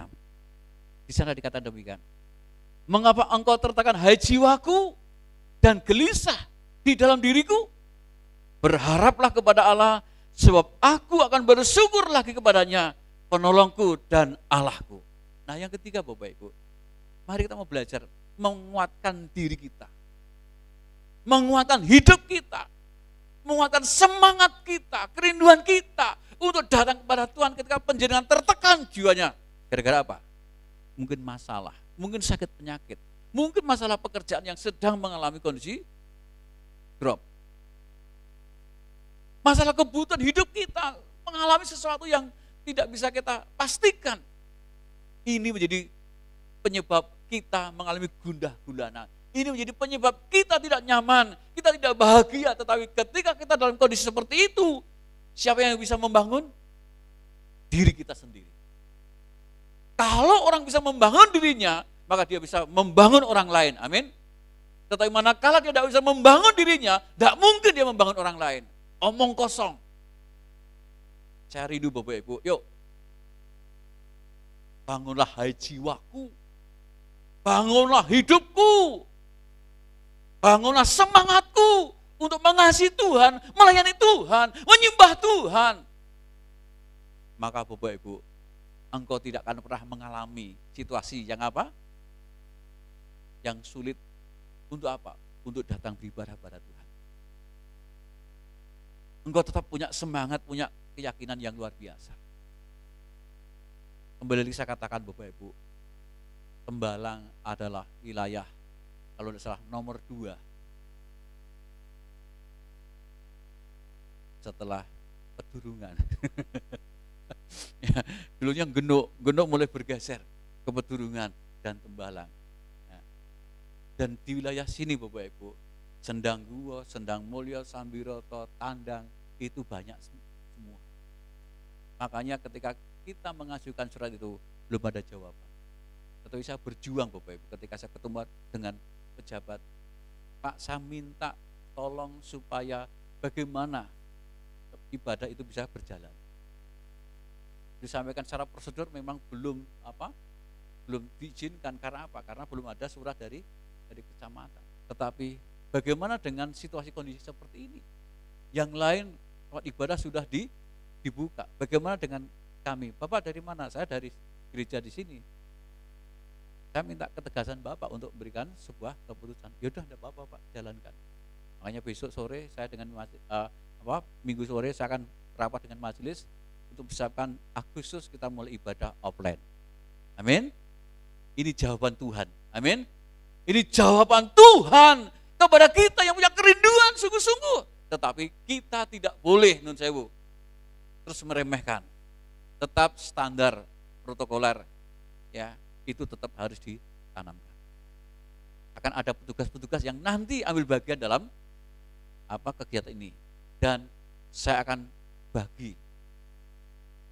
Di sana dikatakan demikian. Mengapa engkau tertekan hai jiwaku dan gelisah di dalam diriku? Berharaplah kepada Allah, sebab aku akan bersyukur lagi kepadanya, penolongku dan Allahku. Nah yang ketiga Bapak Ibu, mari kita mau belajar menguatkan diri kita, menguatkan hidup kita, menguatkan semangat kita, kerinduan kita untuk datang kepada Tuhan ketika penjenengan tertekan jiwanya. Gara-gara apa? Mungkin masalah, mungkin sakit penyakit, mungkin masalah pekerjaan yang sedang mengalami kondisi drop. Masalah kebutuhan hidup kita, mengalami sesuatu yang tidak bisa kita pastikan. Ini menjadi penyebab kita mengalami gundah gulana. Ini menjadi penyebab kita tidak nyaman, kita tidak bahagia. Tetapi ketika kita dalam kondisi seperti itu, siapa yang bisa membangun? Diri kita sendiri. Kalau orang bisa membangun dirinya, maka dia bisa membangun orang lain. Amin. Tetapi manakala dia tidak bisa membangun dirinya, tidak mungkin dia membangun orang lain. Omong kosong. Saya rindu Bapak Ibu, yuk. Bangunlah hai jiwaku. Bangunlah hidupku. Bangunlah semangatku untuk mengasihi Tuhan, melayani Tuhan, menyembah Tuhan. Maka Bapak Ibu, engkau tidak akan pernah mengalami situasi yang apa? Yang sulit untuk apa? Untuk datang beribadah pada Tuhan. Engkau tetap punya semangat, punya keyakinan yang luar biasa. Kembali lagi saya katakan Bapak Ibu, Tembalang adalah wilayah, kalau tidak salah nomor 2 setelah Pedurungan. Ya, dulunya Genuk mulai bergeser ke Pedurungan dan Tembalang. Ya. Dan di wilayah sini Bapak Ibu, Sendang Guo, Sendang Mulyo, Sambiroto, Tandang, itu banyak semua. Makanya ketika kita mengajukan surat itu, belum ada jawaban. Tetapi saya berjuang Bapak Ibu, ketika saya ketemu dengan pejabat, Pak saya minta tolong supaya bagaimana ibadah itu bisa berjalan. Disampaikan secara prosedur memang belum diizinkan. Karena apa? Karena belum ada surat dari kecamatan. Tetapi bagaimana dengan situasi kondisi seperti ini? Yang lain tempat ibadah sudah dibuka. Bagaimana dengan kami? Bapak dari mana? Saya dari gereja di sini. Saya minta ketegasan Bapak untuk memberikan sebuah keputusan. Yaudah, tidak apa-apa Pak, jalankan. Makanya besok sore saya dengan minggu sore saya akan rapat dengan majelis untuk persiapkan Agustus kita mulai ibadah offline. Amin. Ini jawaban Tuhan. Amin. Ini jawaban Tuhan kepada kita yang punya kerinduan sungguh-sungguh. Tetapi kita tidak boleh nun sewu terus meremehkan. Tetap standar protokoler, ya, itu tetap harus ditanamkan. Akan ada petugas-petugas yang nanti ambil bagian dalam kegiatan ini, dan saya akan bagi.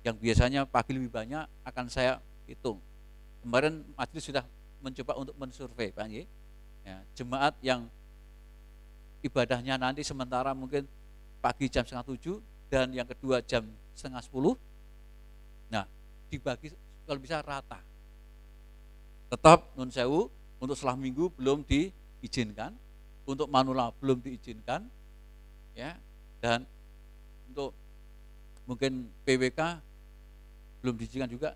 Yang biasanya pagi lebih banyak akan saya hitung. Kemarin majelis sudah mencoba untuk mensurvei, Pak Nyi, ya, jemaat yang ibadahnya nanti sementara mungkin pagi jam 6:30 dan yang kedua jam 9:30. Nah, dibagi kalau bisa rata. Tetap nun sewu, untuk setelah minggu belum diizinkan, untuk manula belum diizinkan, ya, dan untuk mungkin PWK belum diizinkan juga,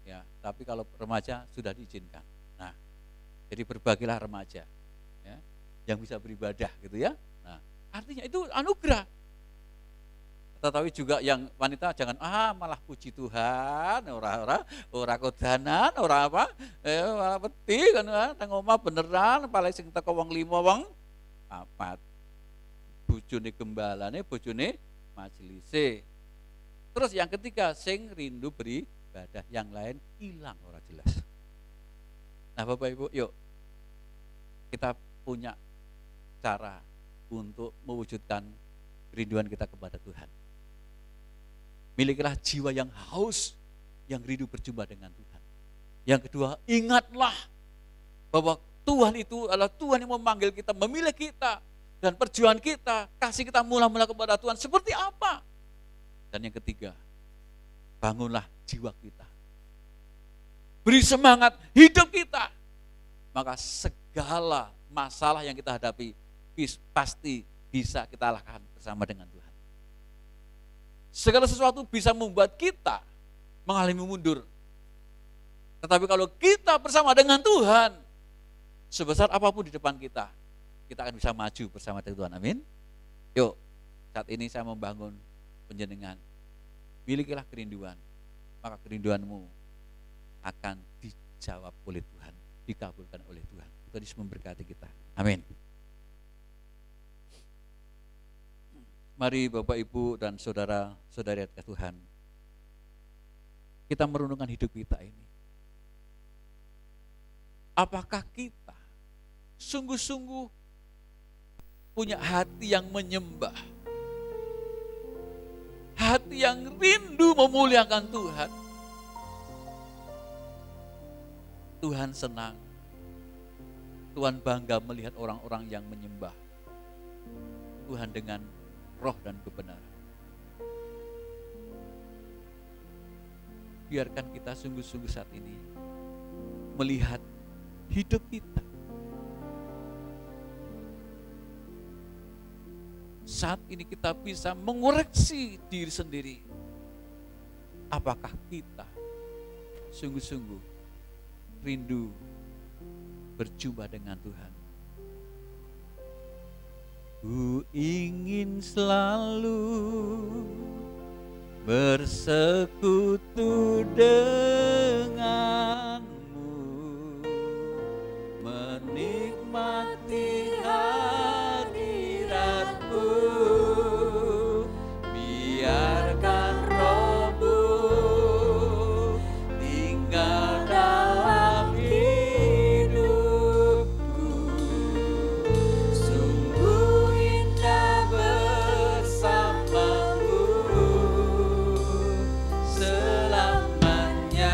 ya. Tapi kalau remaja sudah diizinkan. Nah, jadi berbagilah remaja, ya, yang bisa beribadah gitu ya. Nah, artinya itu anugerah. Tetapi juga yang wanita jangan malah puji Tuhan, ora kodanan, ora apa, ora peti kan, nang omah beneran, paling sing teko wong 5 wong 4. Bojone gembalane, bojone majelise. Terus yang ketiga, sing rindu beribadah, yang lain hilang ora jelas. Nah, Bapak Ibu, yuk kita punya cara untuk mewujudkan kerinduan kita kepada Tuhan. Milikilah jiwa yang haus, yang rindu berjumpa dengan Tuhan. Yang kedua, ingatlah bahwa Tuhan itu adalah Tuhan yang memanggil kita, memilih kita, dan perjuangan kita, kasih kita mula-mula kepada Tuhan seperti apa. Dan yang ketiga, bangunlah jiwa kita. Beri semangat hidup kita. Maka segala masalah yang kita hadapi pasti bisa kita lakukan bersama dengan Tuhan. Segala sesuatu bisa membuat kita mengalami mundur. Tetapi kalau kita bersama dengan Tuhan, sebesar apapun di depan kita akan bisa maju bersama dengan Tuhan. Amin. Yuk, saat ini saya membangun penjenengan. Milikilah kerinduan, maka kerinduanmu akan dijawab oleh Tuhan, dikabulkan oleh Tuhan. Tuhan Yesus memberkati kita. Amin. Mari Bapak Ibu dan saudara-saudari Tuhan, kita merenungkan hidup kita ini. Apakah kita sungguh-sungguh punya hati yang menyembah, hati yang rindu memuliakan Tuhan? Tuhan senang, Tuhan bangga melihat orang-orang yang menyembah Tuhan dengan roh dan kebenaran. Biarkan kita sungguh-sungguh saat ini melihat hidup kita. Saat ini kita bisa mengoreksi diri sendiri. Apakah kita sungguh-sungguh rindu berjumpa dengan Tuhan? Ku ingin selalu bersekutu denganmu, menikmati hadiratmu, biarkan rohmu tinggal dalam hidupku. Sungguh indah bersamamu selamanya.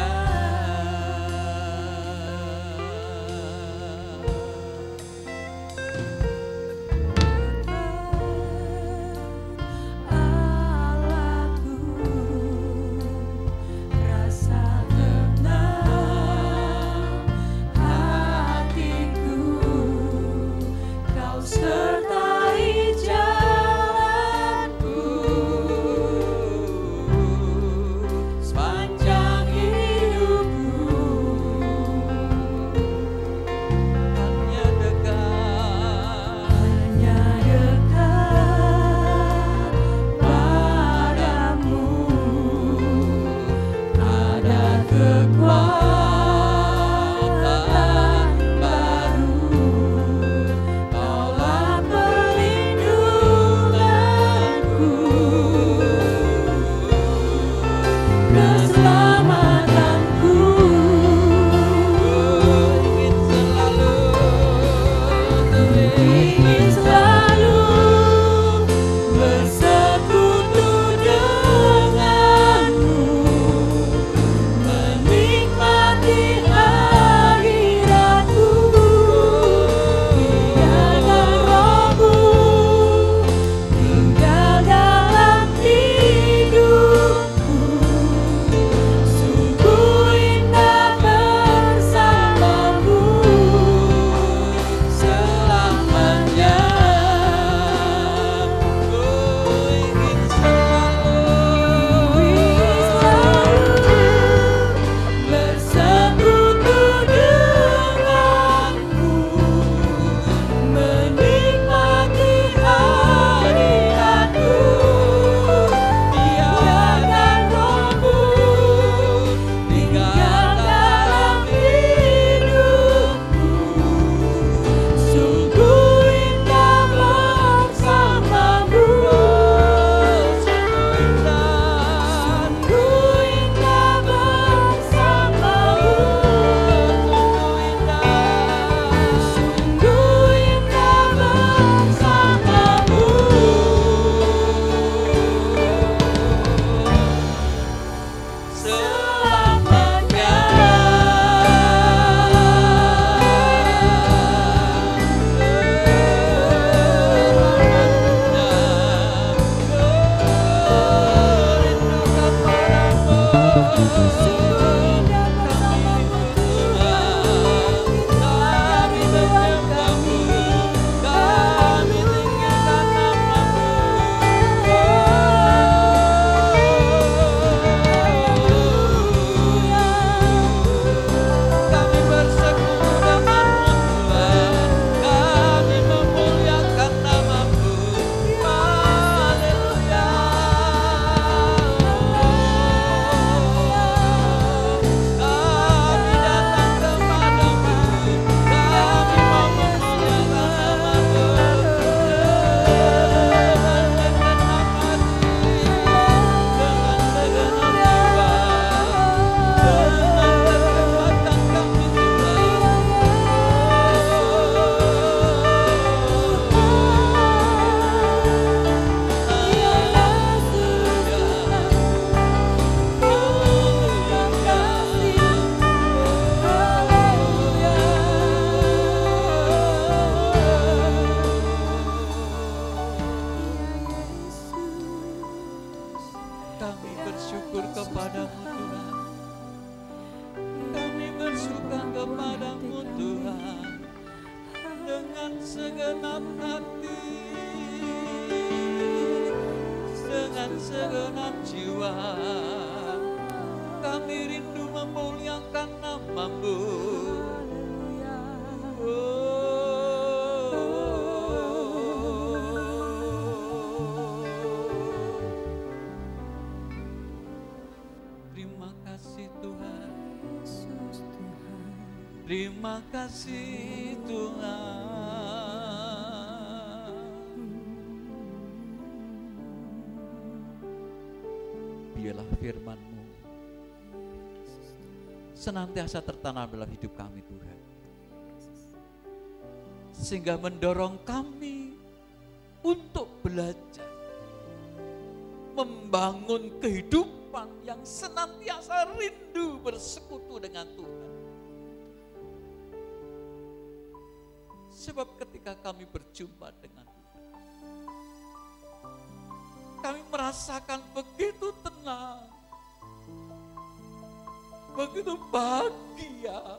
kepadamu Tuhan. Kami bersuka kepadamu Tuhan dengan segenap hati, dengan segenap jiwa. Kami rindu memuliakan nama-Mu. Terima kasih Tuhan. Terima kasih Tuhan. Biarlah firman-Mu senantiasa tertanam dalam hidup kami Tuhan, sehingga mendorong kami untuk belajar membangun kehidupan yang senantiasa rindu bersekutu dengan Tuhan. Sebab ketika kami berjumpa dengan Tuhan, kami merasakan begitu tenang, begitu bahagia.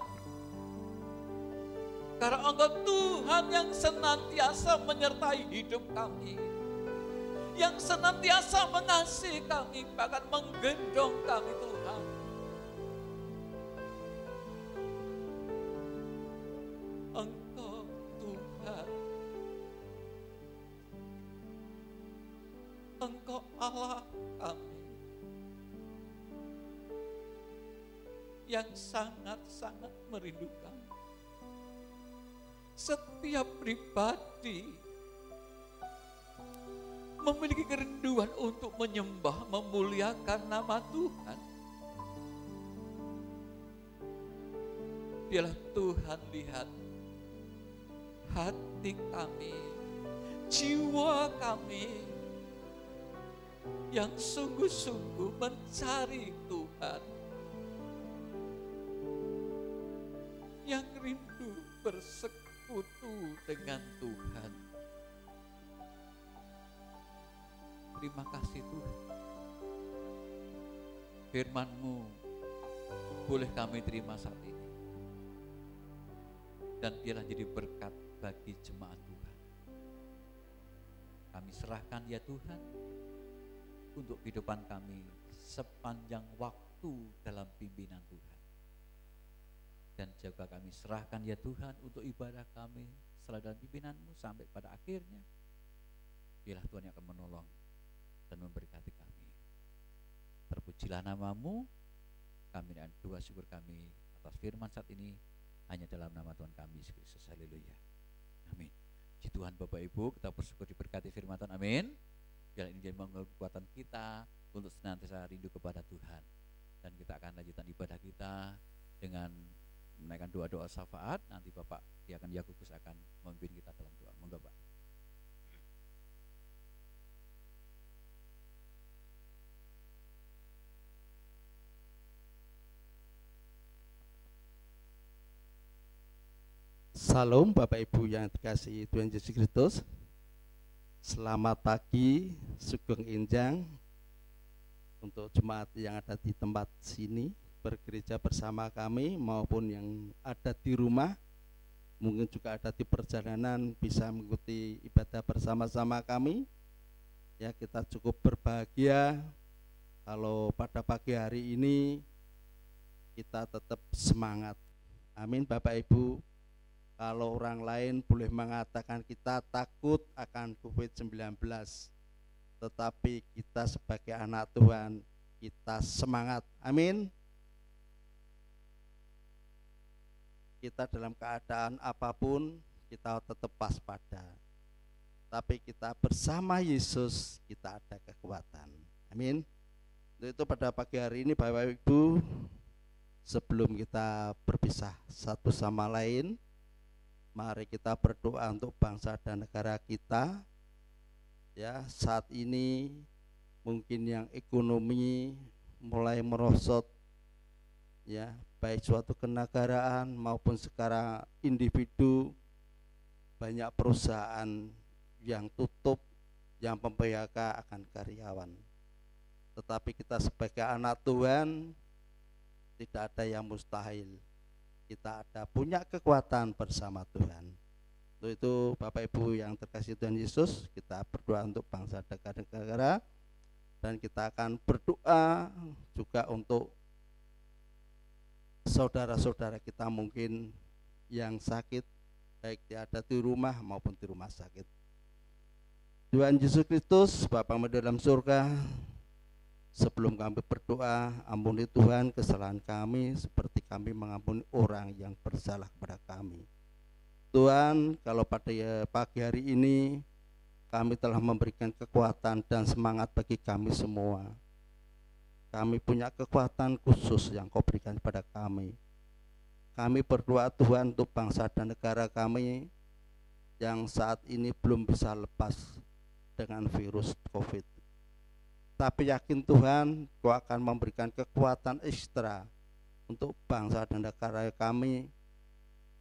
Karena Engkau Tuhan yang senantiasa menyertai hidup kami, yang senantiasa mengasihi kami, bahkan menggendong kami Tuhan. Engkau Tuhan, Engkau Allah kami yang sangat-sangat merindukan setiap pribadi memiliki kerinduan untuk menyembah, memuliakan nama Tuhan. Biarlah Tuhan lihat hati kami, jiwa kami yang sungguh-sungguh mencari Tuhan, yang rindu bersekutu dengan Tuhan. Terima kasih Tuhan. Firman-Mu boleh kami terima saat ini, dan biarlah jadi berkat bagi jemaat Tuhan. Kami serahkan ya Tuhan untuk kehidupan kami sepanjang waktu dalam pimpinan Tuhan. Dan juga kami serahkan ya Tuhan untuk ibadah kami setelah dalam pimpinan-Mu sampai pada akhirnya. Biarlah Tuhan yang akan menolong dan memberkati kami. Terpujilah nama-Mu. Kami dengan doa syukur kami atas firman saat ini hanya dalam nama Tuhan kami Yesus Kristus. Haleluya. Amin. Puji Tuhan Bapak Ibu, kita bersyukur diberkati firman Tuhan. Amin. Biar ini jadi kekuatan kita untuk senantiasa rindu kepada Tuhan. Dan kita akan lanjutkan ibadah kita dengan menaikkan doa-doa syafaat. Nanti Bapak Diakon Yakobus akan memimpin kita dalam doa. Monggo Pak. Salam Bapak Ibu yang dikasihi Tuhan Yesus Kristus. Selamat pagi, Sugeng Enjang untuk jemaat yang ada di tempat sini bergereja bersama kami maupun yang ada di rumah, mungkin juga ada di perjalanan bisa mengikuti ibadah bersama-sama kami. Ya, kita cukup berbahagia kalau pada pagi hari ini kita tetap semangat. Amin Bapak Ibu. Kalau orang lain boleh mengatakan kita takut akan COVID-19, tetapi kita sebagai anak Tuhan, kita semangat. Amin. Kita dalam keadaan apapun, kita tetap waspada. Tapi kita bersama Yesus, kita ada kekuatan. Amin. Untuk itu pada pagi hari ini Bapak Ibu, sebelum kita berpisah satu sama lain, mari kita berdoa untuk bangsa dan negara kita. Ya, saat ini mungkin yang ekonomi mulai merosot, ya, baik suatu kenegaraan maupun sekarang individu, banyak perusahaan yang tutup, yang memphk akan karyawan. Tetapi kita sebagai anak Tuhan, tidak ada yang mustahil. Kita ada punya kekuatan bersama Tuhan. Untuk itu Bapak Ibu yang terkasih Tuhan Yesus, kita berdoa untuk bangsa dan negara, dan kita akan berdoa juga untuk saudara-saudara kita mungkin yang sakit, baik ada di rumah maupun di rumah sakit. Tuhan Yesus Kristus, Bapa di dalam surga, sebelum kami berdoa, ampuni Tuhan kesalahan kami seperti kami mengampuni orang yang bersalah kepada kami. Tuhan, kalau pada pagi hari ini kami telah memberikan kekuatan dan semangat bagi kami semua. Kami punya kekuatan khusus yang Kau berikan kepada kami. Kami berdoa Tuhan untuk bangsa dan negara kami yang saat ini belum bisa lepas dengan virus COVID. Tapi yakin Tuhan, Kau akan memberikan kekuatan ekstra untuk bangsa dan negara kami,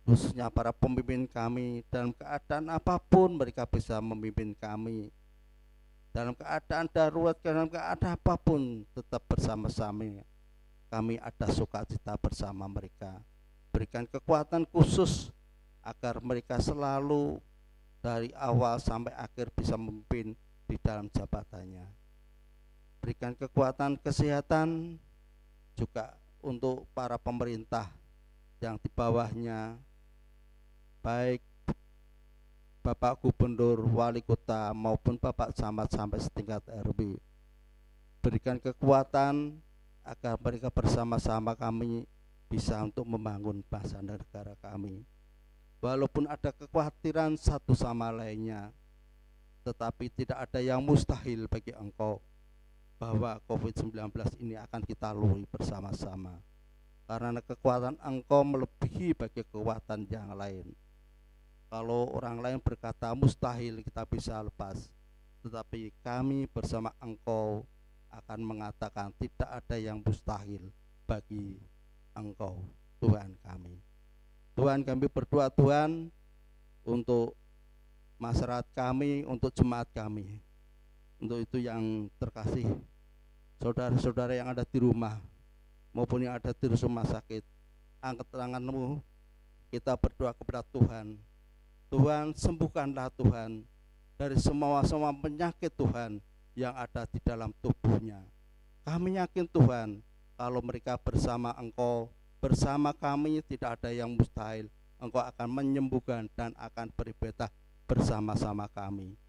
khususnya para pemimpin kami. Dalam keadaan apapun mereka bisa memimpin kami. Dalam keadaan darurat, dalam keadaan apapun tetap bersama-sama. Kami ada sukacita bersama mereka. Berikan kekuatan khusus agar mereka selalu dari awal sampai akhir bisa memimpin di dalam jabatannya. Berikan kekuatan kesehatan juga untuk para pemerintah yang di bawahnya, baik Bapak Gubernur, Wali Kota maupun Bapak Camat sampai setingkat RW. Berikan kekuatan agar mereka bersama-sama kami bisa untuk membangun bangsa dan negara kami. Walaupun ada kekhawatiran satu sama lainnya, tetapi tidak ada yang mustahil bagi Engkau, bahwa COVID-19 ini akan kita lalui bersama-sama. Karena kekuatan Engkau melebihi bagi kekuatan yang lain. Kalau orang lain berkata mustahil kita bisa lepas, tetapi kami bersama Engkau akan mengatakan tidak ada yang mustahil bagi Engkau, Tuhan kami. Tuhan, kami berdoa Tuhan untuk masyarakat kami, untuk jemaat kami. Untuk itu yang terkasih, saudara-saudara yang ada di rumah maupun yang ada di rumah sakit, angkat tanganmu, kita berdoa kepada Tuhan. Tuhan, sembuhkanlah Tuhan dari semua penyakit Tuhan yang ada di dalam tubuhnya. Kami yakin Tuhan, kalau mereka bersama Engkau, bersama kami tidak ada yang mustahil. Engkau akan menyembuhkan dan akan beribadah bersama-sama kami.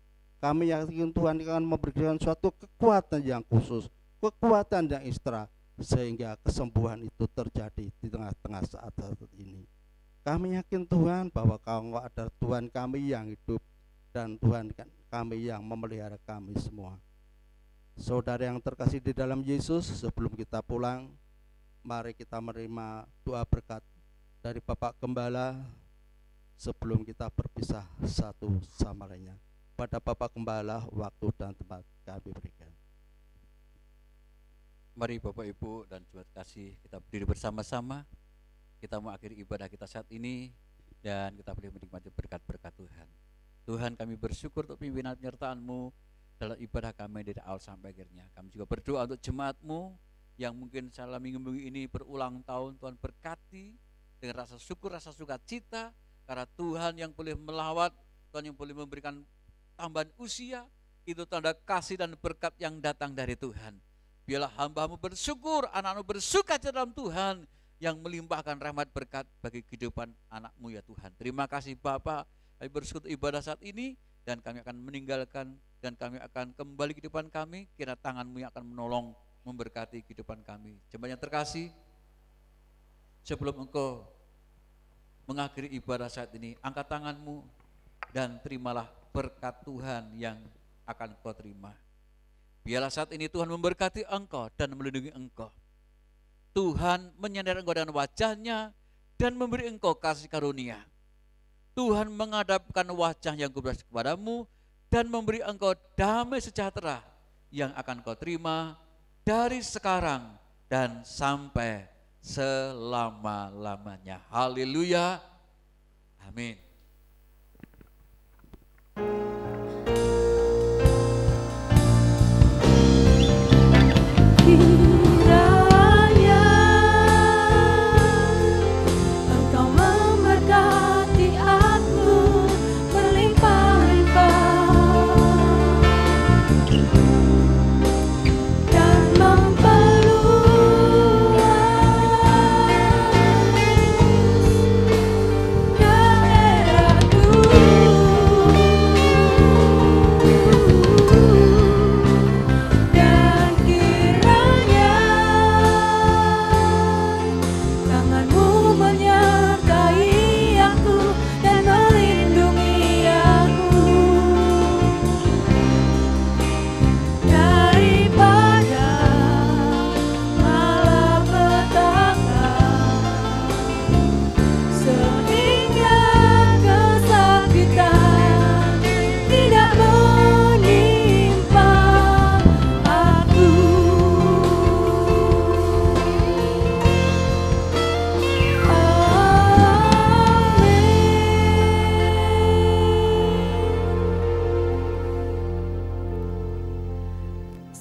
Kami yakin Tuhan akan memberikan suatu kekuatan yang khusus, kekuatan yang ekstra, sehingga kesembuhan itu terjadi di tengah-tengah saat ini. Kami yakin Tuhan bahwa Engkau adalah Tuhan kami yang hidup dan Tuhan kami yang memelihara kami semua. Saudara yang terkasih di dalam Yesus, sebelum kita pulang, mari kita menerima doa berkat dari Bapak Gembala sebelum kita berpisah satu sama lainnya. Pada Bapak Gembala, waktu dan tempat kami berikan. Mari Bapak Ibu dan jemaat kasih, kita berdiri bersama-sama. Kita mengakhiri ibadah kita saat ini dan kita boleh menikmati berkat-berkat Tuhan. Tuhan, kami bersyukur untuk pimpinan penyertaan-Mu dalam ibadah kami dari awal sampai akhirnya. Kami juga berdoa untuk jemaat-Mu yang mungkin salah minggu ini berulang tahun. Tuhan berkati dengan rasa syukur, rasa sukacita, karena Tuhan yang boleh melawat, Tuhan yang boleh memberikan tambahan usia, itu tanda kasih dan berkat yang datang dari Tuhan. Biarlah hamba-Mu bersyukur, anak-Mu bersukacita dalam Tuhan, yang melimpahkan rahmat berkat bagi kehidupan anak-Mu ya Tuhan. Terima kasih Bapa, kami bersyukur ibadah saat ini, dan kami akan meninggalkan, dan kami akan kembali ke depan kami, kiranya tangan-Mu yang akan menolong, memberkati kehidupan kami. Jemaat yang terkasih, sebelum Engkau mengakhiri ibadah saat ini, angkat tangan-Mu dan terimalah berkat Tuhan yang akan Engkau terima. Biarlah saat ini Tuhan memberkati engkau dan melindungi engkau. Tuhan menyandar engkau dengan wajah-Nya dan memberi engkau kasih karunia. Tuhan menghadapkan wajah yang berbelas kepadamu dan memberi engkau damai sejahtera yang akan kau terima dari sekarang dan sampai selama-lamanya. Haleluya. Amin.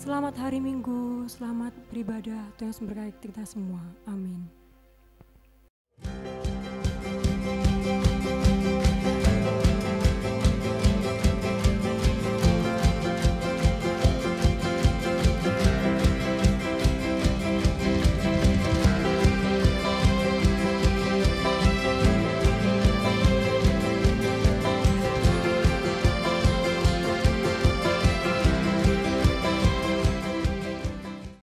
Selamat hari Minggu, selamat beribadah, Tuhan Yesus memberkati kita semua. Amin.